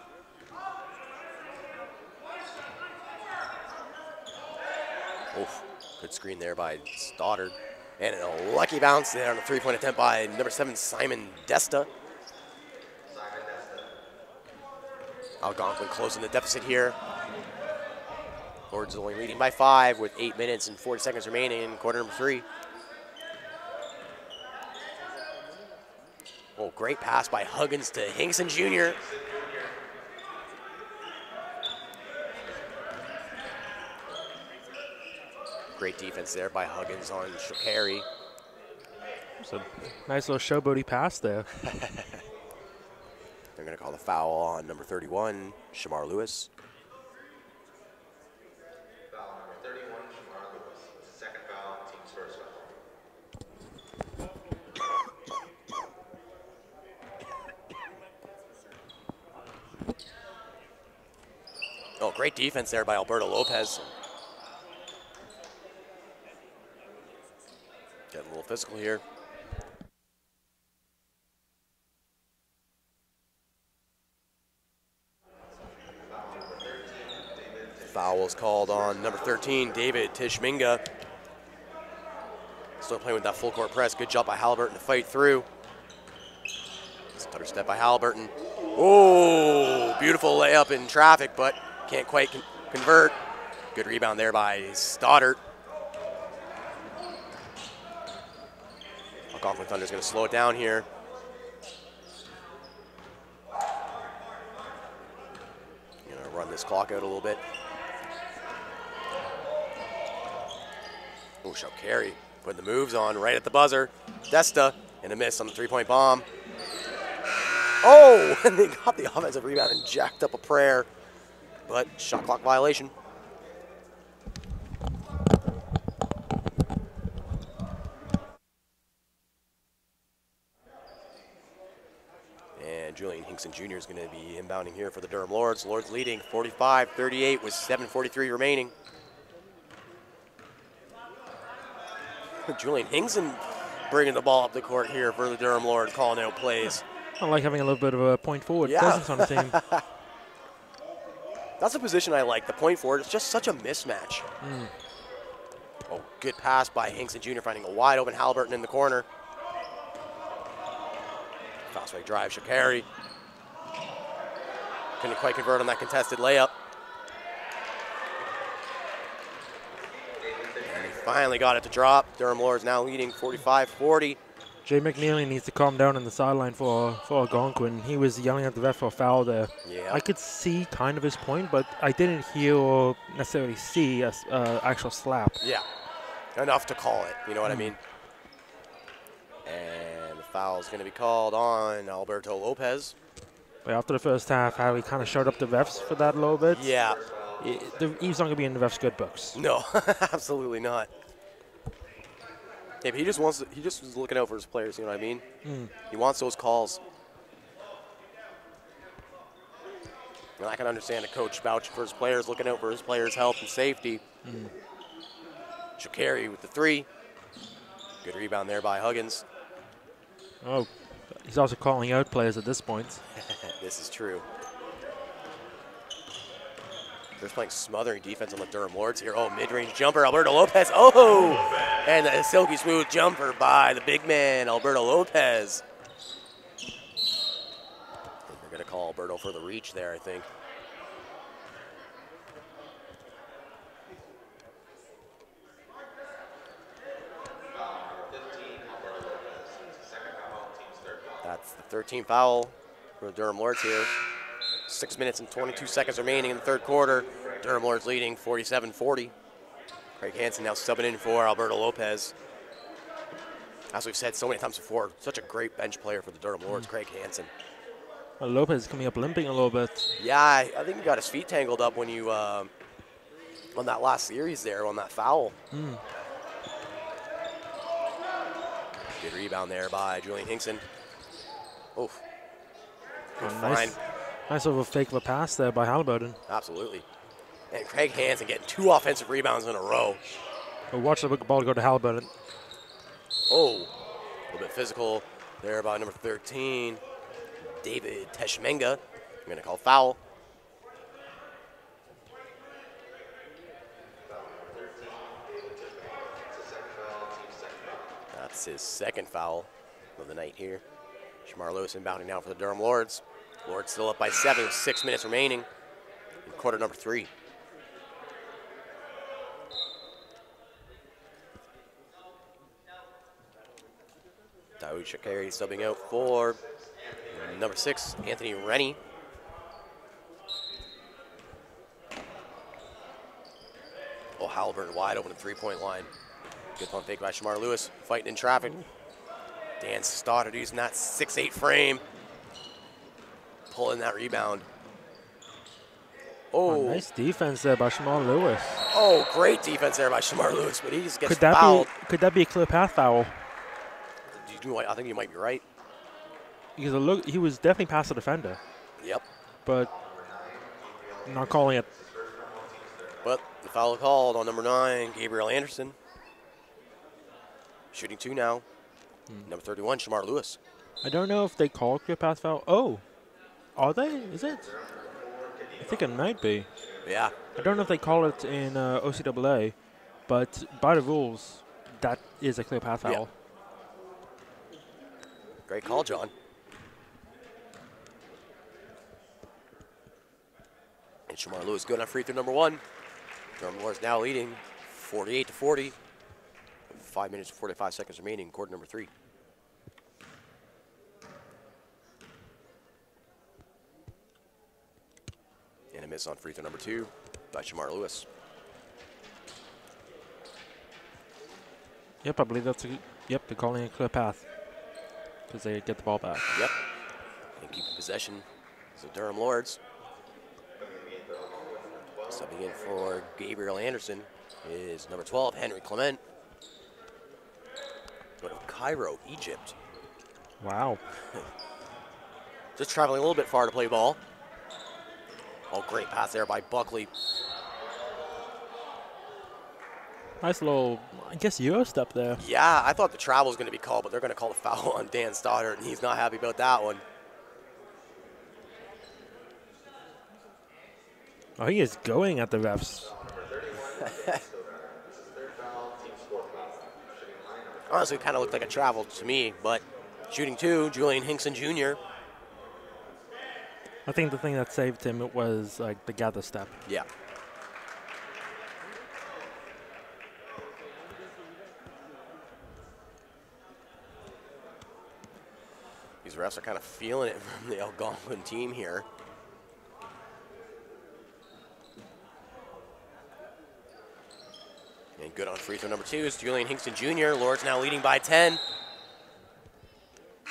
S2: Oof. Good screen there by Stoddard. And a lucky bounce there on a three-point attempt by number 7, Simon Desta. Algonquin closing the deficit here. Lords only leading by 5 with 8 minutes and 40 seconds remaining in quarter number 3. Oh, great pass by Huggins to Hinkson Jr. Great defense there by Huggins on Shakari.
S1: It's a nice little showboaty pass there.
S2: They're going to call the foul on number 31, Shamar Lewis.
S3: Foul number 31, Shamar Lewis. Second foul, team's first foul.
S2: Oh, great defense there by Alberto Lopez. Getting a little physical here. Foul was called on number 13, David Tishminga. Still playing with that full court press. Good job by Halliburton to fight through. Stutter step by Halliburton. Oh, beautiful layup in traffic, but can't quite convert. Good rebound there by Stoddard. Algonquin Thunder's going to slow it down here. Going to run this clock out a little bit. Oh, Shakari putting the moves on right at the buzzer. Desta and a miss on the three-point bomb. Oh, and they got the offensive rebound and jacked up a prayer, but shot clock violation. And Julian Hinkson Jr. is going to be inbounding here for the Durham Lords. Lords leading 45-38 with 7:43 remaining. Julian Hinkson bringing the ball up the court here for the Durham Lords, calling out plays.
S1: I like having a little bit of a point forward presence on the team.
S2: That's a position I like, the point forward. It's just such a mismatch. Oh, good pass by Hinkson Jr. finding a wide open Halliburton in the corner. Fast break drive, Shakari. Couldn't quite convert on that contested layup. And he finally got it to drop. Durham Lords now leading 45-40.
S1: Jay McNeely needs to calm down on the sideline for Algonquin. He was yelling at the ref for a foul there.
S2: Yeah.
S1: I could see kind of his point, but I didn't hear or necessarily see an actual slap.
S2: Yeah, enough to call it, you know what I mean? And the foul is going to be called on Alberto Lopez.
S1: But after the first half, how he kind of showed up the refs for that a little bit.
S2: Yeah.
S1: He's not going to be in the refs' good books.
S2: No, absolutely not. Yeah, but he just was looking out for his players, you know what I mean? He wants those calls. And I can understand a coach vouching for his players, looking out for his players' health and safety. Shakari with the three. Good rebound there by Huggins.
S1: Oh, he's also calling out players at this point.
S2: This is true. They're playing smothering defense on the Durham Lords here. Oh, mid-range jumper, Alberto Lopez. Oh, and a silky smooth jumper by the big man, Alberto Lopez. They're going to call Alberto for the reach there, I think. That's the 13th foul for the Durham Lords here. 6 minutes and 22 seconds remaining in the third quarter. Durham Lords leading 47-40. Craig Hansen now subbing in for Alberto Lopez. As we've said so many times before, such a great bench player for the Durham Lords, Craig Hansen.
S1: Well, Lopez is coming up limping a little bit.
S2: Yeah, I think he got his feet tangled up when you, on that last series there, on that foul. Good rebound there by Julian Hinkson. Oof. Good find.
S1: Nice little fake of a pass there by Halliburton.
S2: Absolutely. And Craig Hansen getting 2 offensive rebounds in a row.
S1: But watch the ball go to Halliburton.
S2: Oh, a little bit physical there by number 13, David Teshmenga. I'm going to call foul. That's his second foul of the night here. Shamar Lewis inbounding now for the Durham Lords. Lords still up by 7 with 6 minutes remaining in quarter number 3. Daoud Shakari subbing out for number 6, Anthony Rennie. Oh, Halliburton wide open at 3-point line. Good pump fake by Shamar Lewis, fighting in traffic. Dan Stoddard using that 6'8" frame. Pulling that rebound. Oh,
S1: nice defense there by Shamar Lewis.
S2: Oh, great defense there by Shamar Lewis, but he just gets fouled.
S1: Could that be a clear path foul?
S2: I think you might be right.
S1: Because he was definitely past the defender.
S2: Yep.
S1: But not calling it.
S2: But the foul called on number 9, Gabriel Anderson. Shooting 2 now. Number 31, Shamar Lewis.
S1: I don't know if they call clear path foul. Oh, are they? Is it? I think it might be.
S2: Yeah.
S1: I don't know if they call it in OCAA, but by the rules, that is a clear path foul.
S2: Yeah. Great call, John. And Shamar Lewis good on free throw number 1. Durham Lords now leading 48-40. 5 minutes and 45 seconds remaining, quarter number 3. And a miss on free throw number 2 by Shamar Lewis.
S1: Yep, I believe that's they're calling it a clear path because they get the ball back.
S2: Yep. And keeping possession. So Durham Lords. Subbing in for Gabriel Anderson is number 12, Henry Clement. Out of Cairo, Egypt.
S1: Wow.
S2: Just traveling a little bit far to play ball. Oh, great pass there by Buckley.
S1: Nice little, I guess, Euro step there.
S2: Yeah, I thought the travel was going to be called, but they're going to call the foul on Dan Stoddard, and he's not happy about that one.
S1: Oh, he is going at the refs.
S2: Honestly, it kind of looked like a travel to me, but shooting 2, Julian Hinkson Jr.
S1: I think the thing that saved him was like the gather step.
S2: Yeah. These refs are kind of feeling it from the Algonquin team here. And good on free throw number 2 is Julian Hinkson Jr. Lords now leading by 10. I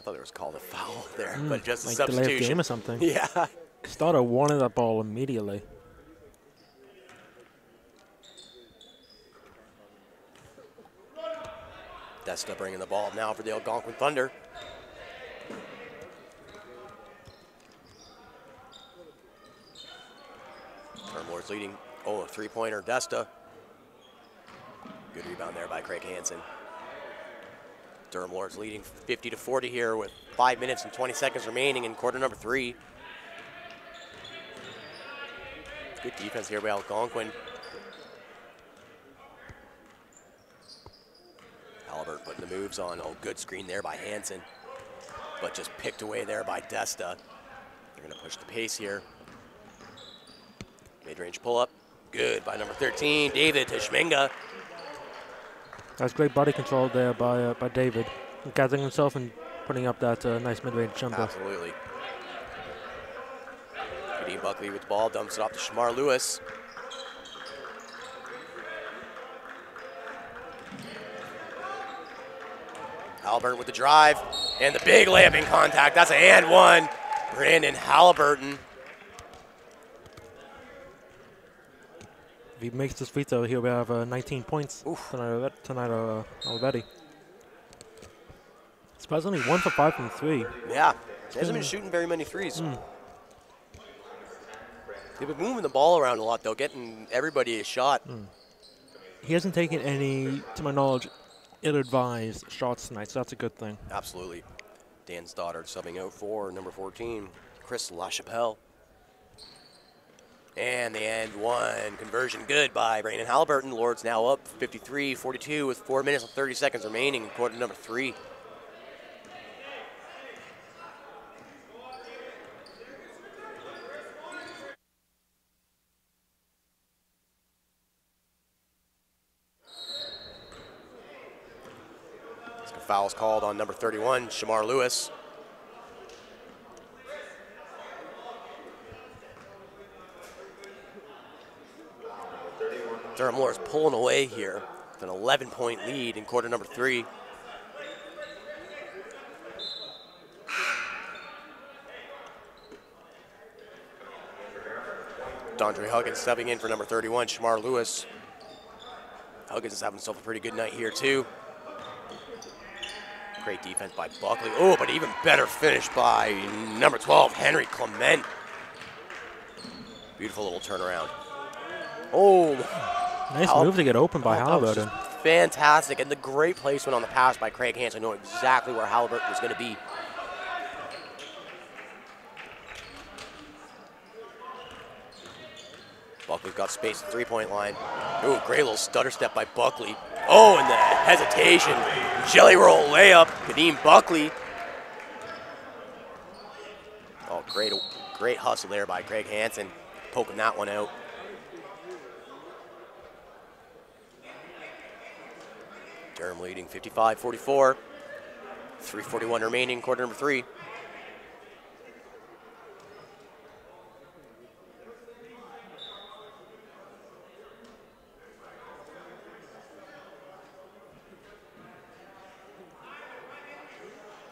S2: thought there was called a foul there, but just a
S1: like
S2: substitution.
S1: Delay of game or something.
S2: Yeah.
S1: Stoddard wanted that ball immediately.
S2: Desta bringing the ball up now for the Algonquin Thunder. Durham Lords leading. Oh, a three-pointer, Desta. Good rebound there by Craig Hansen. Durham Lords leading 50-40 here with 5 minutes and 20 seconds remaining in quarter number 3. Good defense here by Algonquin. Albert putting the moves on. Oh, good screen there by Hansen, but just picked away there by Desta. They're going to push the pace here. Mid-range pull-up. Good by number 13, David Tishminga.
S1: That's great body control there by David, gathering himself and putting up that nice mid-range jumper.
S2: Absolutely. Kadeem Buckley with the ball, dumps it off to Shamar Lewis. Halliburton with the drive, and the big layup in contact. That's an and one. Brandon Halliburton.
S1: If he makes this free throw, he'll have 19 points tonight already. Surprisingly, 1 for 5 from 3.
S2: Yeah, he hasn't been shooting very many threes. They've been moving the ball around a lot, though, getting everybody a shot.
S1: He hasn't taken any, to my knowledge, ill-advised shots tonight, so that's a good thing.
S2: Absolutely. Dan Stoddard subbing out for number 14, Chris LaChapelle. And the and one conversion good by Brandon Halliburton. Lords now up 53-42 with 4 minutes and 30 seconds remaining in quarter number 3. Fouls called on number 31, Shamar Lewis. Durham Lords pulling away here with an 11-point lead in quarter number 3. Dondre Huggins stepping in for number 31, Shamar Lewis. Huggins is having himself a pretty good night here too. Great defense by Buckley. Oh, but even better finish by number 12, Henry Clement. Beautiful little turnaround. Oh.
S1: Nice move to get open by Halliburton.
S2: Fantastic, and the great placement on the pass by Craig Hansen. I know exactly where Halliburton was going to be. Buckley's got space at the three-point line. Ooh, great little stutter step by Buckley. Oh, and the hesitation. Jelly roll layup, Kadeem Buckley. Oh, great hustle there by Craig Hansen, poking that one out. Durham leading 55-44. 3:41 remaining, quarter number 3.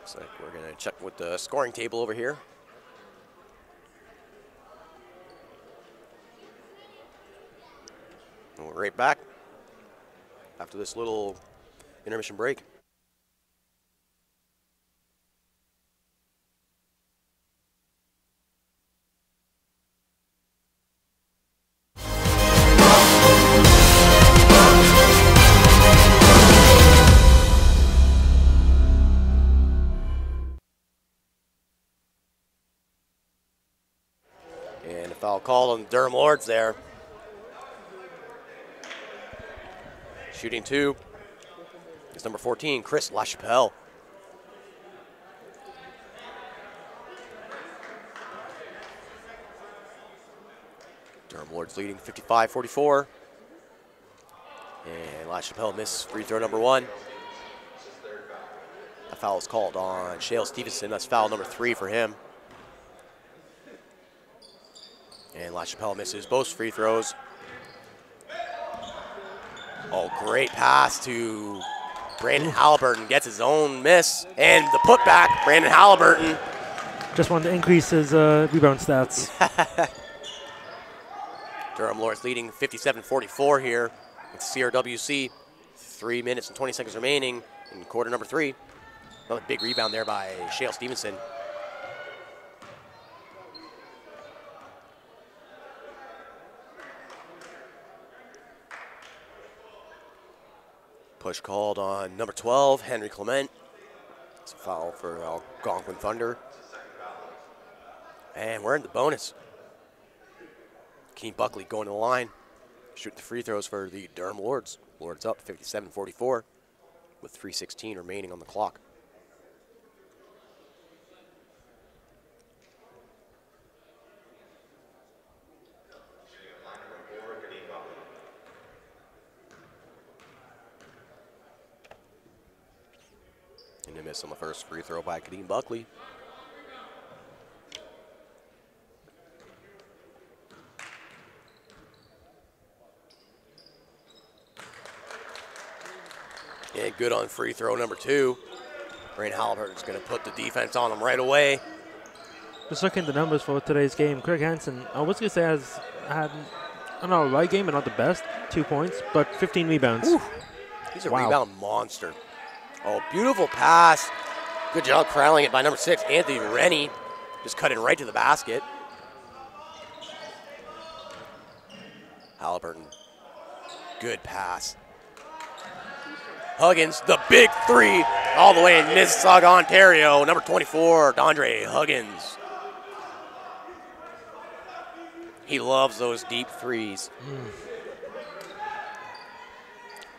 S2: So we're going to check with the scoring table over here. And we're right back after this little intermission break. And a foul called on Durham Lords there. Shooting 2 is number 14, Chris LaChapelle. Durham Lords leading 55-44. And LaChapelle missed free throw number 1. A foul is called on Shale Stevenson. That's foul number 3 for him. And LaChapelle misses both free throws. Oh, great pass to Brandon Halliburton. Gets his own miss. And the putback, Brandon Halliburton.
S1: Just wanted to increase his rebound stats.
S2: Durham Lords leading 57-44 here with CRWC. 3 minutes and 20 seconds remaining in quarter number 3. Another big rebound there by Shale Stevenson. Push called on number 12, Henry Clement. It's a foul for Algonquin Thunder. And we're in the bonus. Keen Buckley going to the line. Shooting the free throws for the Durham Lords. Lords up 57-44 with 3:16 remaining on the clock. And a miss on the first free throw by Kadeem Buckley. And good on free throw number 2. Brain Halliburton's going to put the defense on him right away.
S1: Just looking at the numbers for today's game, Craig Hansen, I was going to say, has had an alright game, but not the best. 2 points, but 15 rebounds.
S2: Ooh, he's a rebound monster. Oh, beautiful pass. Good job corralling it by number 6, Anthony Rennie. Just cut it right to the basket. Halliburton, good pass. Huggins, the big 3, all the way in Mississauga, Ontario. Number 24, Dondre Huggins. He loves those deep 3s.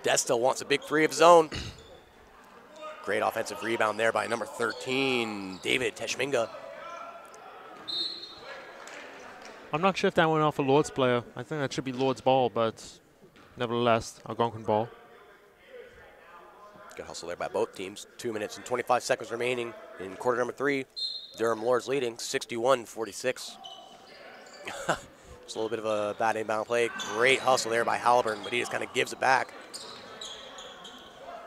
S2: Desta wants a big 3 of his own. Great offensive rebound there by number 13, David Teshminga.
S1: I'm not sure if that went off a Lord's player. I think that should be Lord's ball, but nevertheless, Algonquin ball.
S2: Good hustle there by both teams. 2 minutes and 25 seconds remaining in quarter number 3. Durham Lords leading 61-46. Just a little bit of a bad inbound play. Great hustle there by Halliburton, but he just kind of gives it back.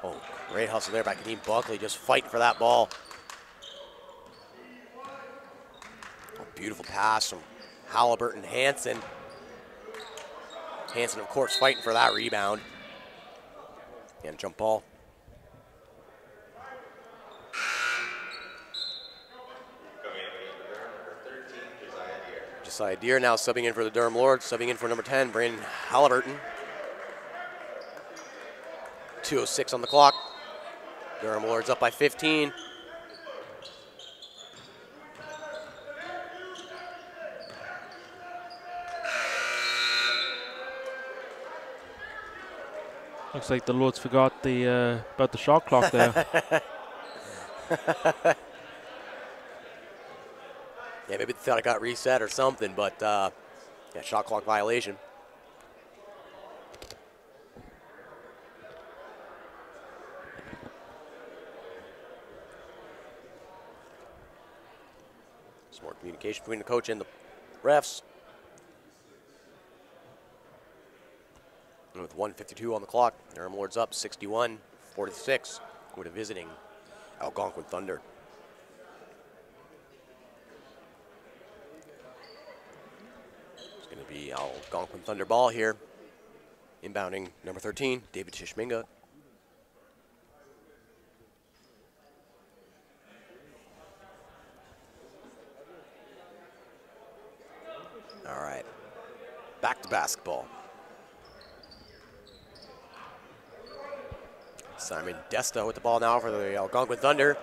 S2: Oh, great hustle there by Kadeem Buckley, just fighting for that ball. Oh, beautiful pass from Halliburton Hansen. Hansen, of course, fighting for that rebound. And jump ball. Josiah Deere now subbing in for the Durham Lords, subbing in for number 10, Brandon Halliburton. 2:06 on the clock. Durham Lords up by 15.
S1: Looks like the Lords forgot about the shot clock there.
S2: Yeah, maybe they thought it got reset or something, but yeah, shot clock violation. Some more communication between the coach and the refs. And with 1:52 on the clock, Durham Lords up 61-46 with a visiting Algonquin Thunder. It's going to be Algonquin Thunder ball here. Inbounding number 13, David Tishminga. All right, back to basketball. Simon Desta with the ball now for the Algonquin Thunder.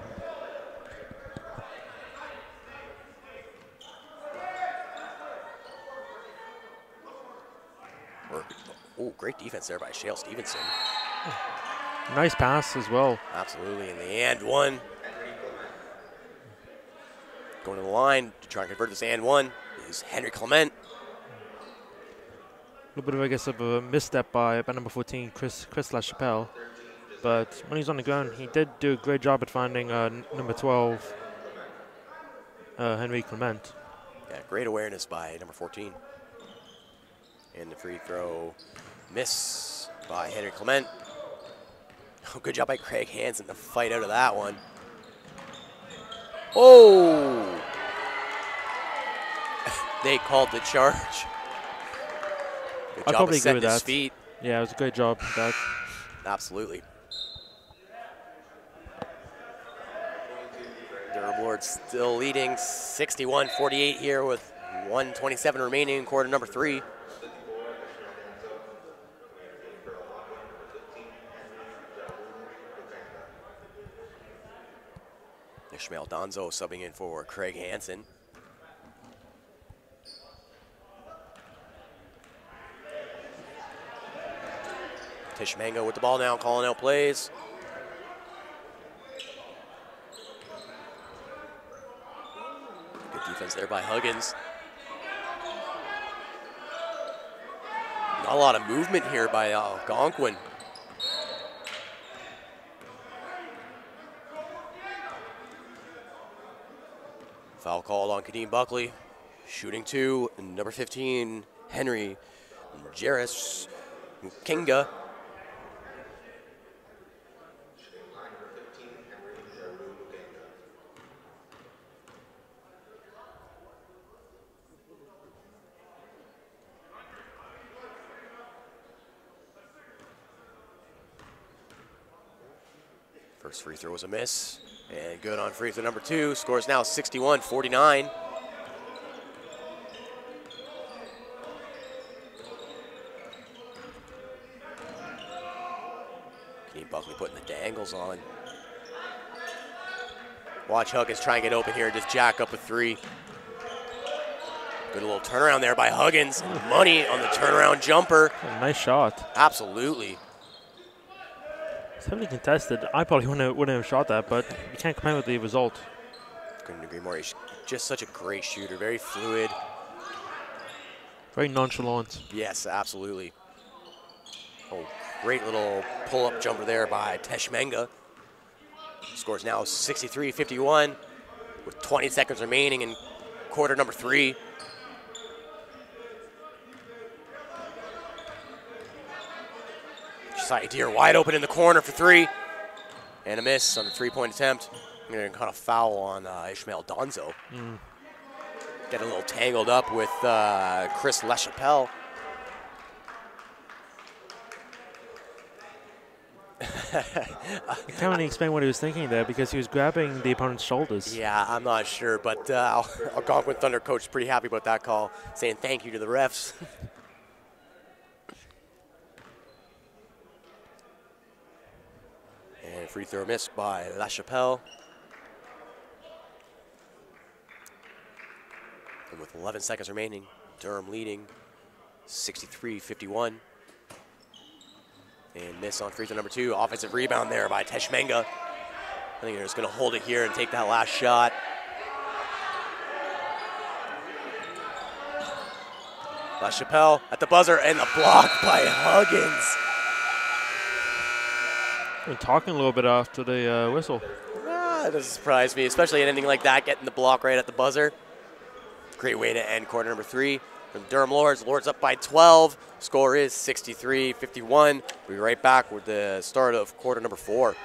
S2: Oh, great defense there by Shale Stevenson.
S1: Nice pass as well.
S2: Absolutely, and the and one. Going to the line to try and convert this and one is Henry Clement.
S1: A little bit of, I guess, of a misstep by number 14, Chris LaChapelle. But when he's on the ground, he did do a great job at finding number 12, Henry Clement.
S2: Yeah, great awareness by number 14. And the free throw miss by Henry Clement. Oh, good job by Craig Hansen to fight out of that one. Oh! They called the charge. Good job of setting his feet.
S1: Yeah, it was a great job with that.
S2: Absolutely. Durham Lords still leading 61-48 here with 1:27 remaining in quarter number 3. Ishmael Donzo subbing in for Craig Hansen. Tish Mango with the ball now, calling out plays. Good defense there by Huggins. Not a lot of movement here by Algonquin. Foul called on Kadeem Buckley. Shooting 2, number 15, Henry Jairus Kinga. First free throw was a miss, and good on free throw number 2. Scores now 61-49. Kadeem Buckley putting the dangles on. Watch Huggins try and get open here, just jack up a 3. Good little turnaround there by Huggins. Money on the turnaround jumper.
S1: Nice shot.
S2: Absolutely.
S1: It's heavily contested. I probably wouldn't have shot that, but you can't complain with the result.
S2: Couldn't agree more. He's just such a great shooter, very fluid.
S1: Very nonchalant.
S2: Yes, absolutely. Oh, great little pull-up jumper there by Teshmenga. Scores now 63-51 with 20 seconds remaining in quarter number 3. Saeed wide open in the corner for 3. And a miss on the 3-point attempt. I'm going to kind of foul on Ishmael Donzo. Get a little tangled up with Chris LaChapelle.
S1: I can't really explain what he was thinking there because he was grabbing the opponent's shoulders.
S2: Yeah, I'm not sure, but Algonquin Thunder coach is pretty happy about that call, saying thank you to the refs. And free throw missed by LaChapelle. And with 11 seconds remaining, Durham leading 63-51. And miss on free throw number 2. Offensive rebound there by Teshmenga. I think they're just going to hold it here and take that last shot. LaChapelle at the buzzer, and the block by Huggins.
S1: Been talking a little bit after the whistle.
S2: That doesn't surprise me, especially anything like that, getting the block right at the buzzer. Great way to end quarter number 3 from Durham Lords. Lords up by 12. Score is 63-51. We'll be right back with the start of quarter number 4.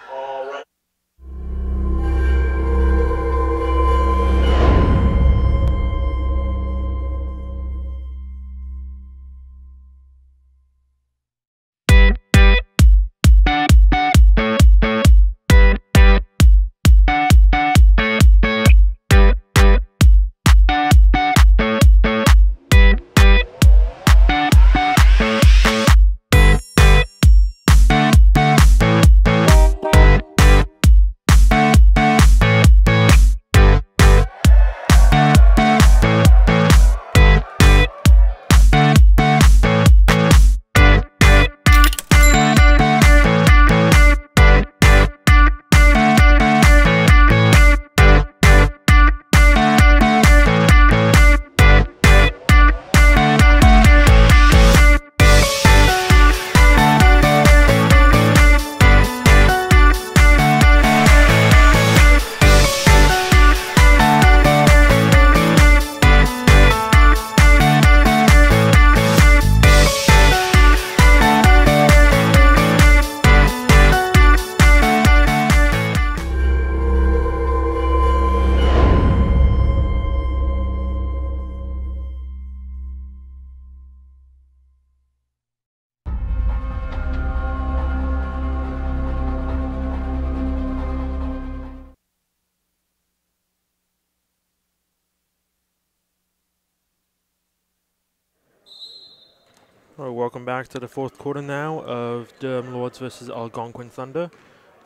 S1: All right, welcome back to the fourth quarter now of Durham Lords versus Algonquin Thunder.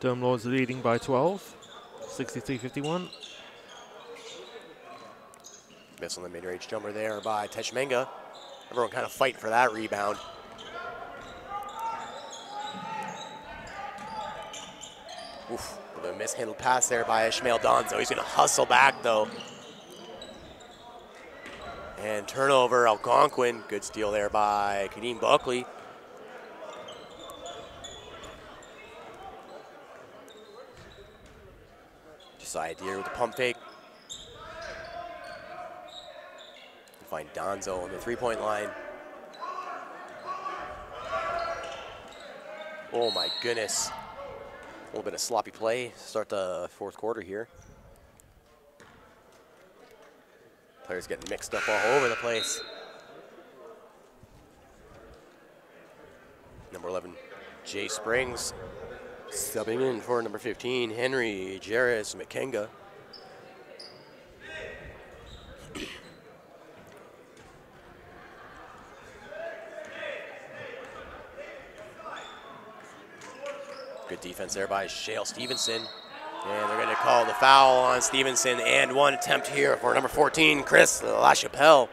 S1: Durham Lords leading by 12, 63-51.
S2: Miss on the mid-range jumper there by Teshmenga. Everyone kind of fighting for that rebound. Oof, the mishandled pass there by Ishmael Donzo. He's going to hustle back, though. And turnover, Algonquin. Good steal there by Kadeem Buckley. Josiah Deere with the pump fake. Find Donzo on the three-point line. Oh my goodness. A little bit of sloppy play. Start the fourth quarter here. Players getting mixed up all over the place. Number 11, Jay Springs, subbing in for number 15, Henry Jarris McKenga. Good defense there by Shale Stevenson. And they're going to call the foul on Stevenson, and one attempt here for number 14, Chris LaChapelle.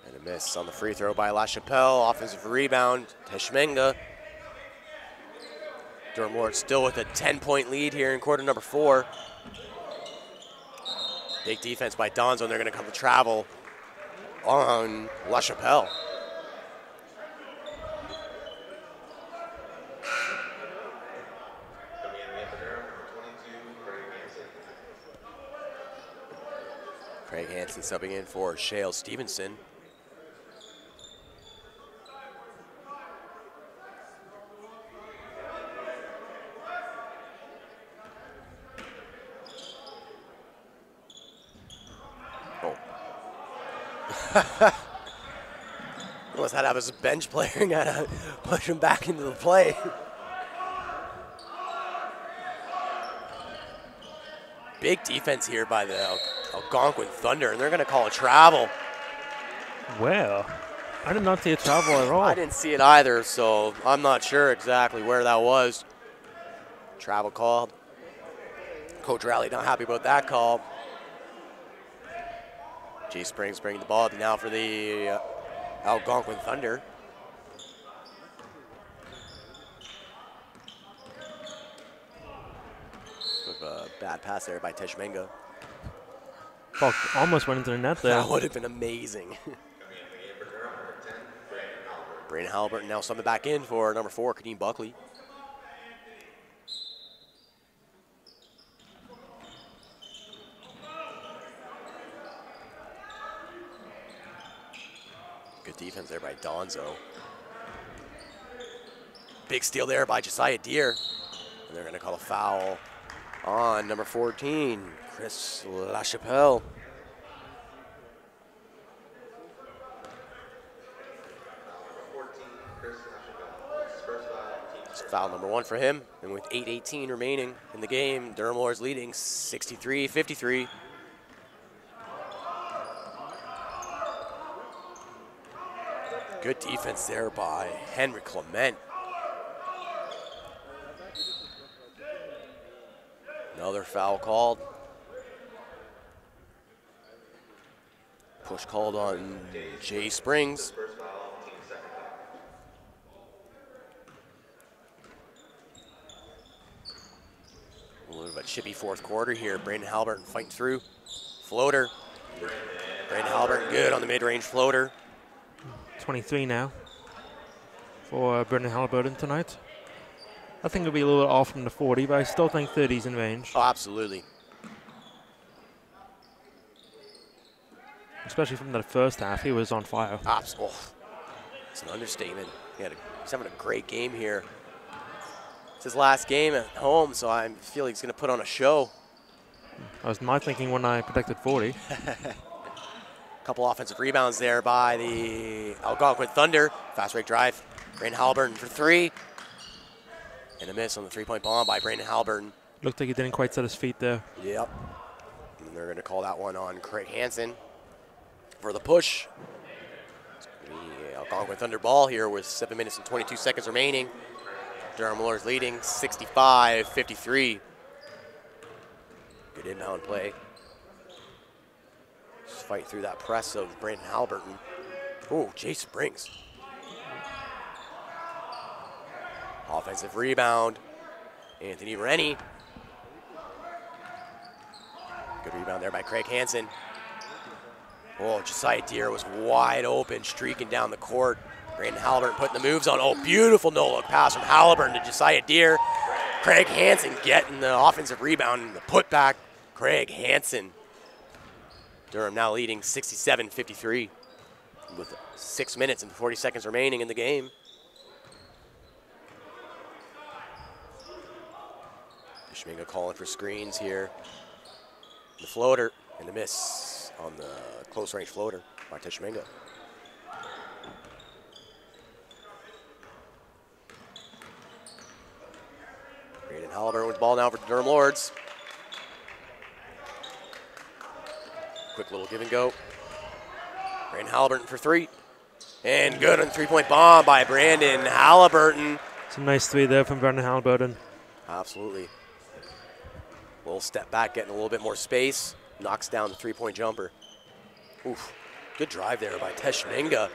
S2: And a miss on the free throw by LaChapelle. Offensive rebound, Teshmenga. Durham Lord still with a 10-point lead here in quarter number 4. Big defense by Donzo, and they're going to come to travel on LaChapelle. Craig Hansen subbing in for Shale Stevenson. Almost had to have his bench player and got to push him back into the play. Big defense here by the Algonquin Thunder, and they're going to call a travel.
S1: Well, I did not see a travel at all.
S2: I didn't see it either, so I'm not sure exactly where that was. Travel called. Coach Rowley not happy about that call. Jay Springs bringing the ball up now for the Algonquin Thunder. With a bad pass there by Teshmenga.
S1: Ball almost went into the net there.
S2: That would have been amazing. Brandon Halliburton now summing back in for number 4, Kadeem Buckley. Good defense there by Donzo. Big steal there by Josiah Deere. And they're going to call a foul on number 14, Chris LaChapelle. It's foul number 1 for him. And with 8:18 remaining in the game, Durham Lords leading 63-53. Good defense there by Henry Clement. Another foul called. Push called on Jay Springs. A little bit of a chippy fourth quarter here. Brandon Halliburton fighting through. Floater. Brandon Halliburton good on the mid-range floater.
S1: 23 now for Brendan Halliburton tonight. I think it'll be a little bit off from the 40, but I still think 30's in range.
S2: Oh, absolutely.
S1: Especially from the first half, he was on fire.
S2: Oh, it's an understatement. He's having a great game here. It's his last game at home, so I feel like he's going to put on a show.
S1: That was my thinking when I predicted 40.
S2: Couple offensive rebounds there by the Algonquin Thunder. Fast break drive. Brandon Halliburton for 3. And a miss on the three-point bomb by Brandon Halliburton.
S1: Looked like he didn't quite set his feet there.
S2: Yep. And they're going to call that one on Craig Hansen for the push. The Algonquin Thunder ball here with 7 minutes and 22 seconds remaining. Durham Lords leading 65-53. Good inbound play. Just fight through that press of Brandon Halliburton. Oh, Jay Springs. Offensive rebound. Anthony Rennie. Good rebound there by Craig Hansen. Oh, Josiah Deere was wide open, streaking down the court. Brandon Halliburton putting the moves on. Oh, beautiful no-look pass from Halliburton to Josiah Deere. Craig Hansen getting the offensive rebound and the putback. Craig Hansen. Durham now leading 67-53 with 6 minutes and 40 seconds remaining in the game. Schminga calling for screens here. The floater and the miss on the close range floater by Schminga. Brandon Halliburton with the ball now for Durham Lords. Quick little give and go. Brandon Halliburton for three. And good on three-point bomb by Brandon Halliburton.
S1: Some nice three there from Brandon Halliburton.
S2: Absolutely. Little step back, getting a little bit more space. Knocks down the three-point jumper. Oof. Good drive there by Schminga.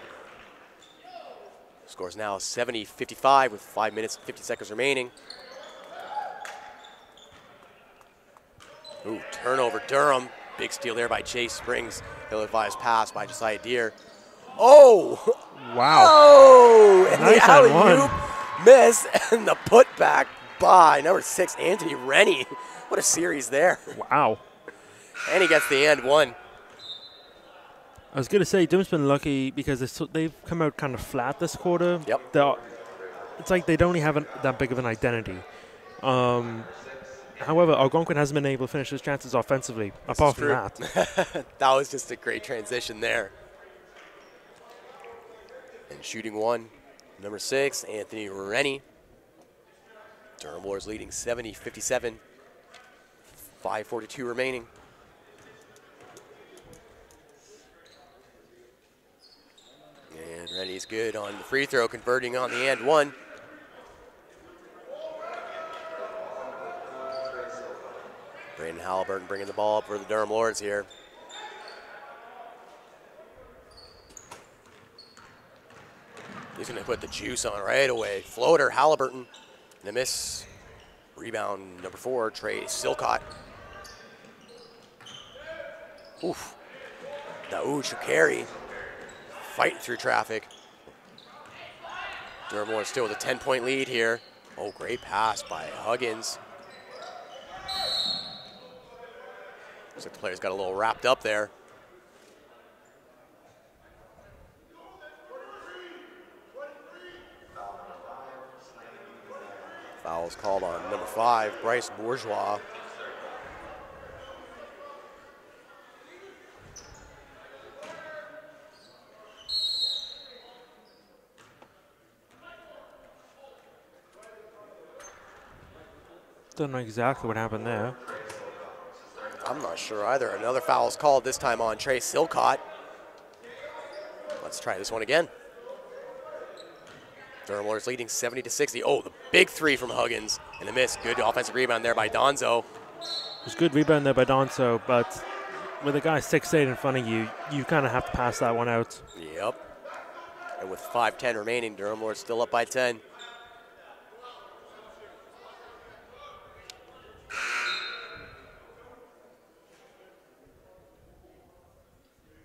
S2: Scores now 70-55 with 5 minutes and 50 seconds remaining. Ooh, turnover Durham. Big steal there by Chase Springs. Ill-advised pass by Josiah Deere. Oh!
S1: Wow.
S2: Oh! And
S1: Nice
S2: the
S1: on
S2: alley-oop miss and the putback by number 6, Anthony Rennie. What a series there.
S1: Wow.
S2: And he gets the and one.
S1: I was going to say, Durham's been lucky because they've come out kind of flat this quarter.
S2: Yep.
S1: It's like they don't really have that big of an identity. However, Algonquin hasn't been able to finish his chances offensively, apart from that.
S2: That was just a great transition there. And shooting one, number 6, Anthony Rennie. Durham Lords leading 70-57. 5:42 remaining. And Rennie's good on the free throw, converting on the and one. Brandon Halliburton bringing the ball up for the Durham Lords here. He's going to put the juice on right away. Floater, Halliburton. And a miss. Rebound, number 4, Trey Silcott. Oof. Daoud Shakari fighting through traffic. Durham Lords still with a 10-point lead here. Oh, great pass by Huggins. Looks like the players got a little wrapped up there. Foul's called on number 5, Bryce Bourgeois.
S1: Don't know exactly what happened there.
S2: I'm not sure either. Another foul is called, this time on Trey Silcott. Let's try this one again. Durham Lords leading 70-60. Oh, the big three from Huggins and a miss. Good offensive rebound there by Donzo.
S1: It was good rebound there by Donzo, but with a guy 6'8" in front of you, you kind of have to pass that one out.
S2: Yep. And with 5:10 remaining, Durham Lords still up by 10.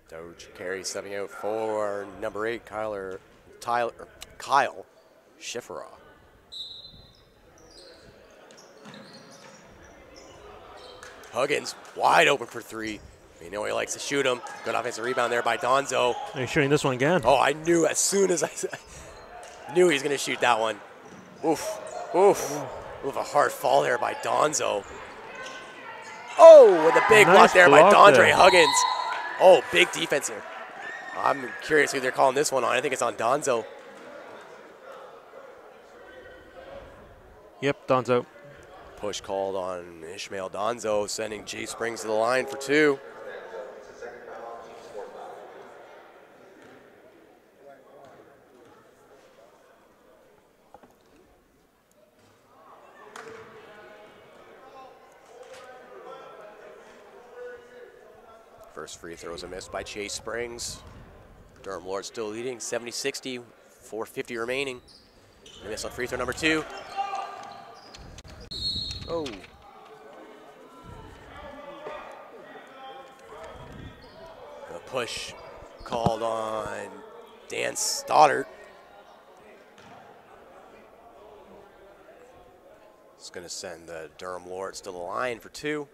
S2: Doge carry stepping out for number 8, Kyle Schifferah. Huggins wide open for 3. You know he likes to shoot him. Good offensive rebound there by Donzo.
S1: And he's shooting this one again.
S2: Oh, I knew as soon as I knew he was going to shoot that one. Oof, oof. Oof, a hard fall there by Donzo. Oh, with a big block there by Dondre Huggins. Oh, big defense here. I'm curious who they're calling this one on. I think it's on Donzo.
S1: Yep, Donzo.
S2: Push called on Ishmael Donzo, sending Jay Springs to the line for 2. First free throw is a miss by Chase Springs. Durham Lord still leading, 70-60, 4:50 remaining. A miss on free throw number 2. Oh. A push called on Dan Stoddard. It's going to send the Durham Lords to the line for 2.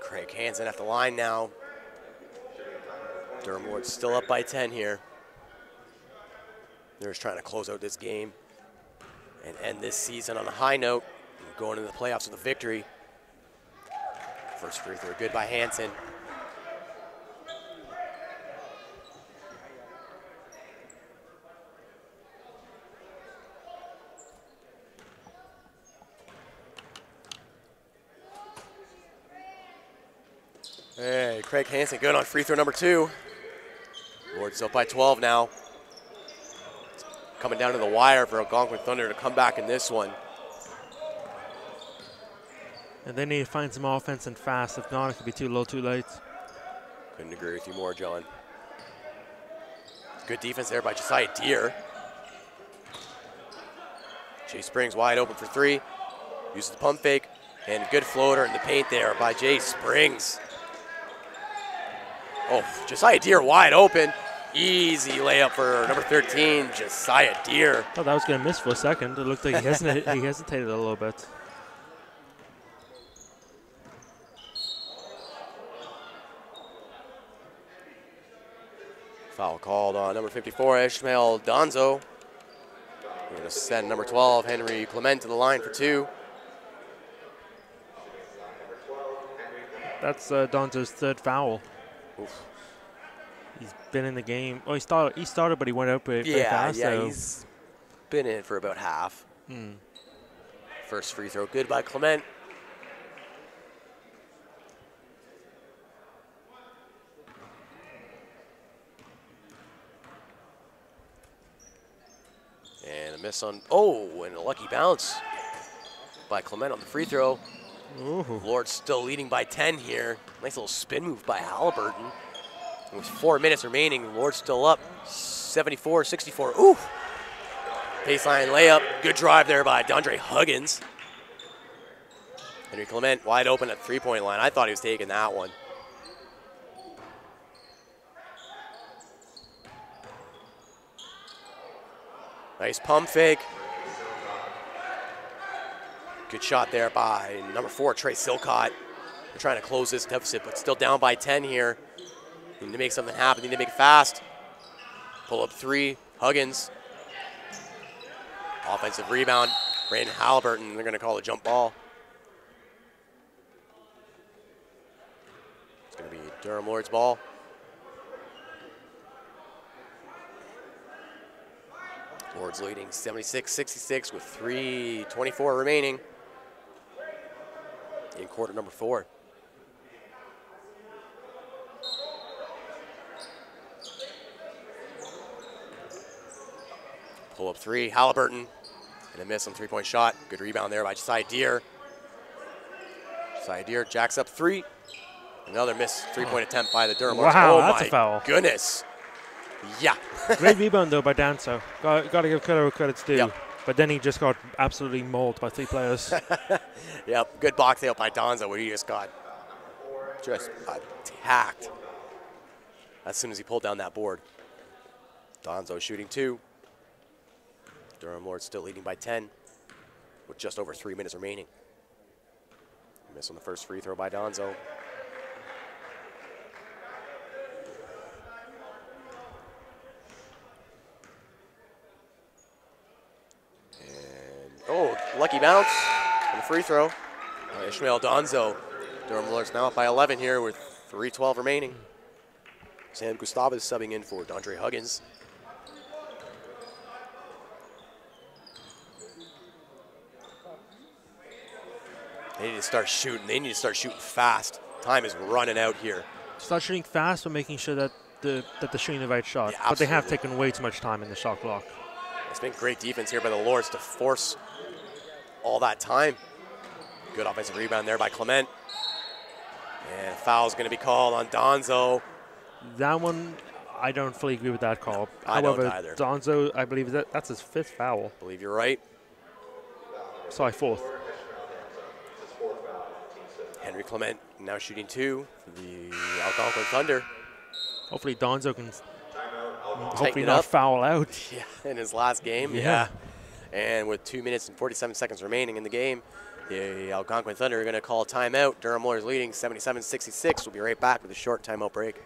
S2: Craig Hansen at the line now. Durham Lords still up by 10 here. They're just trying to close out this game and end this season on a high note and going into the playoffs with a victory. First free throw good by Hansen. Hey, Craig Hansen good on free throw number 2. Lords up by 12 now. Coming down to the wire for Algonquin Thunder to come back in this one.
S1: And they need to find some offense and fast. If not, it could be too low, too late.
S2: Couldn't agree with you more, John. Good defense there by Josiah Deere. Jay Springs wide open for 3. Uses the pump fake. And a good floater in the paint there by Jay Springs. Oh, Josiah Deere wide open. Easy layup for number 13, Josiah Deere.
S1: Thought that was going to miss for a second. It looked like he hesitated a little bit.
S2: Foul called on number 54, Ishmael Donzo. We're going to send number 12, Henry Clement, to the line for 2.
S1: That's Donzo's 3rd foul.
S2: Oof.
S1: He's been in the game. Oh, he started, but he went out pretty fast.
S2: Yeah,
S1: so.
S2: he's been in for about half. First free throw good by Clement. And a miss on, and a lucky bounce by Clement on the free throw.
S1: Ooh.
S2: Lord's still leading by 10 here. Nice little spin move by Halliburton. With 4 minutes remaining, Lord's still up, 74-64. Ooh! Baseline layup, good drive there by DeAndre Huggins. Henry Clement wide open at 3-point line. I thought he was taking that one. Nice pump fake. Good shot there by number 4, Trey Silcott. They're trying to close this deficit, but still down by 10 here. Need to make something happen. Need to make it fast. Pull up 3. Huggins. Offensive rebound. Brandon Halliburton. They're going to call a jump ball. It's going to be Durham Lord's ball. Lord's leading 76-66 with 3:24 remaining in quarter number 4. Pull up 3, Halliburton, and a miss on 3-point shot. Good rebound there by Josiah Deere. Josiah Deere jacks up 3. Another missed 3-point attempt by the Durham Lords.
S1: Wow,
S2: oh
S1: that's
S2: my
S1: a foul.
S2: Goodness. Yeah.
S1: Great rebound, though, by Danso. Got to give credit where credit's due.
S2: Yep.
S1: But then he just got absolutely mauled by 3 players.
S2: Yep, good box out by Donzo where he just got attacked as soon as he pulled down that board. Donzo shooting 2. Durham Lords still leading by 10 with just over 3 minutes remaining. Miss on the first free throw by Donzo. lucky bounce on the free throw. Ishmael Donzo. Durham Lords now up by 11 here with 3:12 remaining. Sam Gustavus subbing in for Dondre Huggins. They need to start shooting. They need to start shooting fast. Time is running out here.
S1: Start shooting fast, but making sure that the shooting the right shot.
S2: Yeah,
S1: but they have taken way too much time in the shot clock.
S2: It's been great defense here by the Lords to force all that time. Good offensive rebound there by Clement. And a foul's going to be called on Donzo.
S1: That one, I don't fully agree with that call.
S2: I
S1: However,
S2: don't either.
S1: Donzo, I believe that's his 5th foul.
S2: I believe you're right.
S1: Sorry, 4th.
S2: Henry Clement now shooting 2 for the Algonquin Thunder.
S1: Hopefully Donzo can hopefully
S2: Tighten it
S1: not
S2: up.
S1: foul out.
S2: Yeah, in his last game.
S1: Yeah.
S2: And with 2 minutes and 47 seconds remaining in the game, the Algonquin Thunder are going to call a timeout. Durham Lords leading 77-66. We'll be right back with a short timeout break.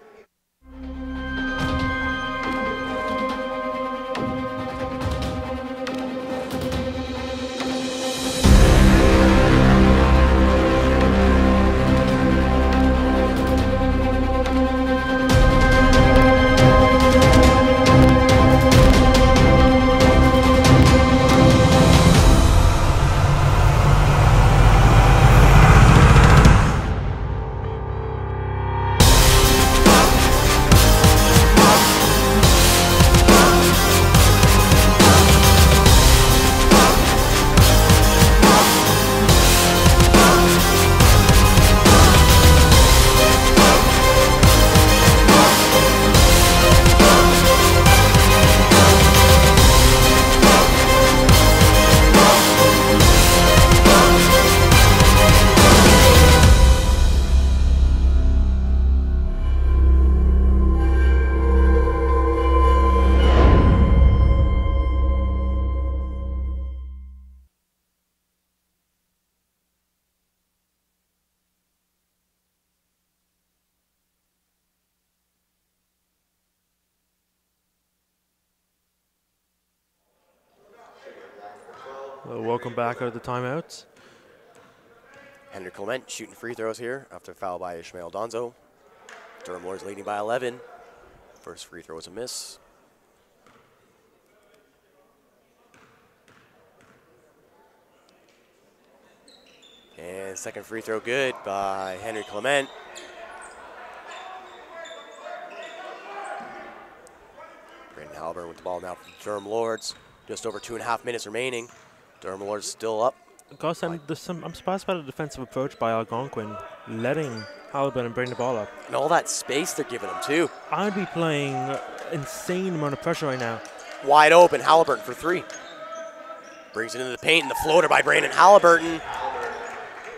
S1: Welcome back out of the timeouts.
S2: Henry Clement shooting free throws here after a foul by Ishmael Donzo. Durham Lords leading by 11. First free throw was a miss. And second free throw good by Henry Clement. Brandon Halburn with the ball now for the Durham Lords. Just over 2.5 minutes remaining. Durham Lords still up.
S1: Gus, I'm surprised by the defensive approach by Algonquin, letting Halburn bring the ball up.
S2: And all that space they're giving him, too.
S1: I'd be playing insane amount of pressure right now.
S2: Wide open, Halliburton for 3. Brings it into the paint, and the floater by Brandon Halliburton.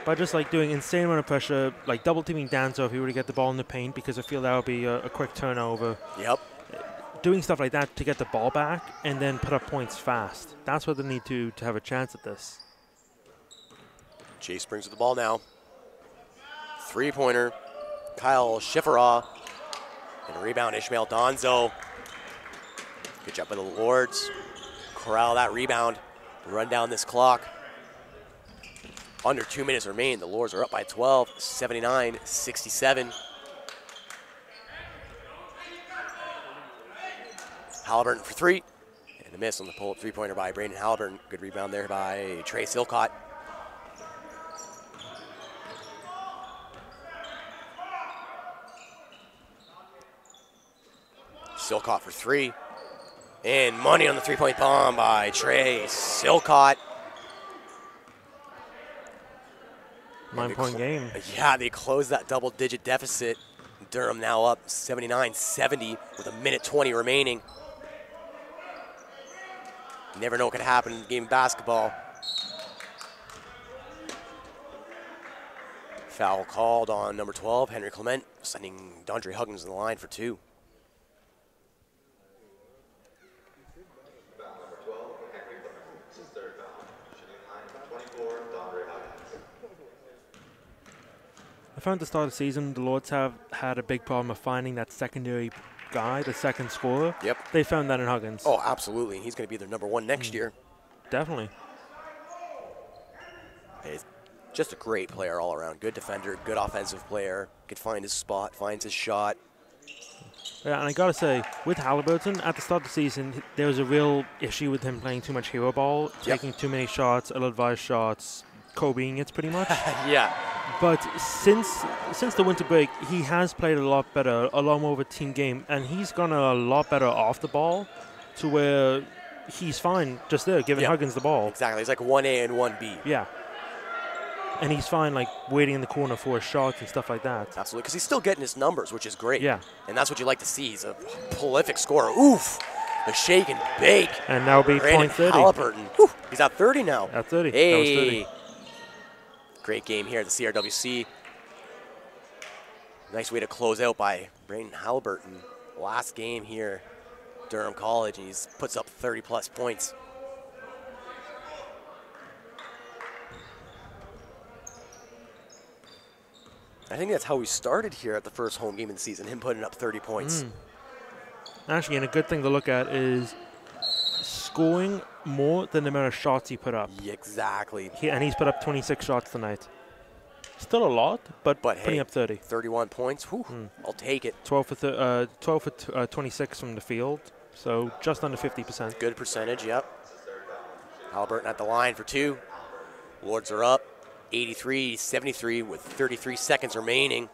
S1: By just like doing insane amount of pressure, like double teaming Danzo if he were to get the ball in the paint, because I feel that would be a quick turnover.
S2: Yep.
S1: Doing stuff like that to get the ball back and then put up points fast. That's what they need to have a chance at this.
S2: Chase brings the ball now. 3-pointer, Kyle Schifferah. And a rebound, Ishmael Donzo. Good job by the Lords. Corral that rebound. Run down this clock. Under 2 minutes remain. The Lords are up by 12, 79-67. Halliburton for 3. And a miss on the pull-up 3-pointer by Brandon Halliburton. Good rebound there by Trey Silcott. Silcott for 3. And money on the 3-point bomb by Trey Silcott.
S1: 9-point game.
S2: Yeah, they closed that double-digit deficit. Durham now up 79-70 with 1:20 remaining. You never know what could happen in the game of basketball. Foul called on number 12, Henry Clement, sending Dondre Huggins in the line for 2.
S3: Foul number 12, Henry Clement. This is third foul. Shooting line 24, Dondre Huggins.
S1: I found at the start of the season, the Lords have had a big problem of finding that secondary guy, the second scorer.
S2: Yep.
S1: They found that in Huggins.
S2: Oh, absolutely. He's going to be their number 1 next year.
S1: Definitely.
S2: He's just a great player all around. Good defender, good offensive player. Could find his spot, finds his shot.
S1: Yeah, and I gotta say, with Halliburton, at the start of the season, there was a real issue with him playing too much hero ball, taking too many shots, ill-advised shots, Kobeing it pretty much.
S2: Yeah.
S1: But since the winter break, he has played a lot better, a lot more of a team game, and he's gone a lot better off the ball to where he's fine just there, giving Huggins the ball.
S2: Exactly. He's like 1A and 1B.
S1: Yeah. And he's fine, like, waiting in the corner for a shot and stuff like that.
S2: Absolutely, because he's still getting his numbers, which is great.
S1: Yeah.
S2: And that's what you like to see. He's a prolific scorer. Oof! The shake and bake.
S1: And now be point 30.
S2: Halliburton. Whew. He's at 30 now.
S1: At 30.
S2: Hey.
S1: That was 30.
S2: Great game here at the CRWC. Nice way to close out by Brayden Halliburton. Last game here, Durham College, and he puts up 30-plus points. I think that's how we started here at the first home game of the season, him putting up 30 points.
S1: Actually, and a good thing to look at is scoring more than the amount of shots he put up.
S2: Yeah, exactly.
S1: And he's put up 26 shots tonight. Still a lot, but putting
S2: hey,
S1: up 30.
S2: 31 points, whew, I'll take it.
S1: 12 for 26 from the field, so just under 50%.
S2: Good percentage, yep. Halliburton at the line for two. Lords are up. 83-73 with 33 seconds remaining.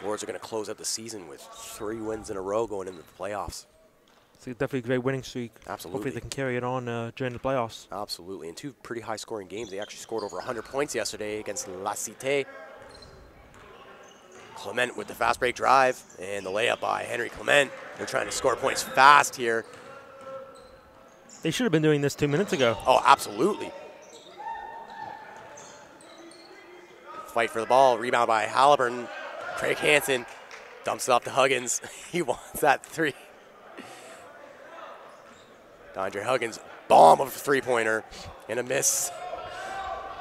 S2: Lords are going to close out the season with 3 wins in a row going into the playoffs.
S1: It's definitely a great winning streak.
S2: Absolutely.
S1: Hopefully they can carry it on during the playoffs.
S2: Absolutely, and 2 pretty high-scoring games. They actually scored over 100 points yesterday against La Cité. Clement with the fast break drive and the layup by Henry Clement. They're trying to score points fast here.
S1: They should have been doing this 2 minutes ago.
S2: Oh, absolutely. Fight for the ball. Rebound by Halliburton. Craig Hansen dumps it off to Huggins. He wants that 3. DeAndre Huggins, bomb of a three-pointer and a miss.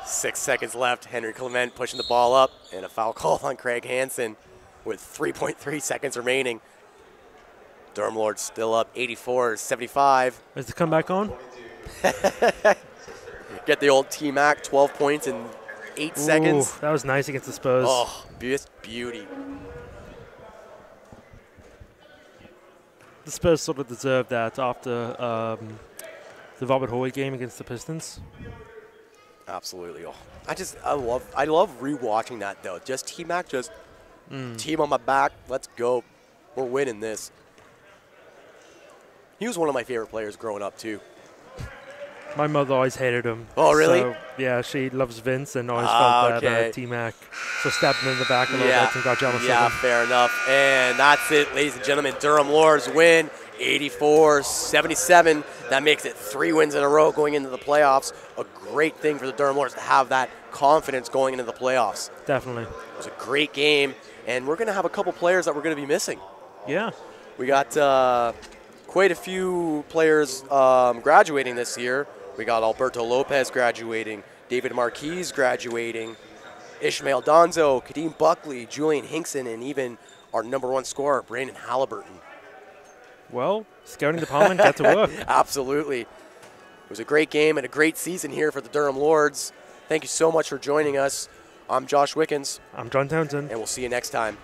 S2: 6 seconds left. Henry Clement pushing the ball up, and a foul call on Craig Hansen with 3.3 seconds remaining. Durham Lords still up 84-75.
S1: Is the comeback on?
S2: Get the old T-Mac, 12 points in 8 seconds.
S1: That was nice against the Spurs.
S2: Oh, beauty.
S1: The Spurs sort of deserved that after the Robert Horry game against the Pistons.
S2: Absolutely. Oh, I love rewatching that though. Just T-Mac, just team on my back. Let's go. We're winning this. He was one of my favorite players growing up too.
S1: My mother always hated him.
S2: Oh, really?
S1: So, yeah, she loves Vince and always felt that T-Mac. So stabbed him in the back a little bit and got jealous of him.
S2: Yeah, fair enough. And that's it, ladies and gentlemen. Durham Lords win 84-77. That makes it 3 wins in a row going into the playoffs. A great thing for the Durham Lords to have that confidence going into the playoffs.
S1: Definitely.
S2: It was a great game, and we're going to have a couple players that we're going to be missing.
S1: Yeah.
S2: We got quite a few players graduating this year. We got Alberto Lopez graduating, David Marquez graduating, Ishmael Donzo, Kadeem Buckley, Julian Hinkson, and even our #1 scorer, Brayden Halliburton.
S1: Well, scouting department, get to work.
S2: Absolutely. It was a great game and a great season here for the Durham Lords. Thank you so much for joining us. I'm Josh Wickens.
S1: I'm John Townsend.
S2: And we'll see you next time.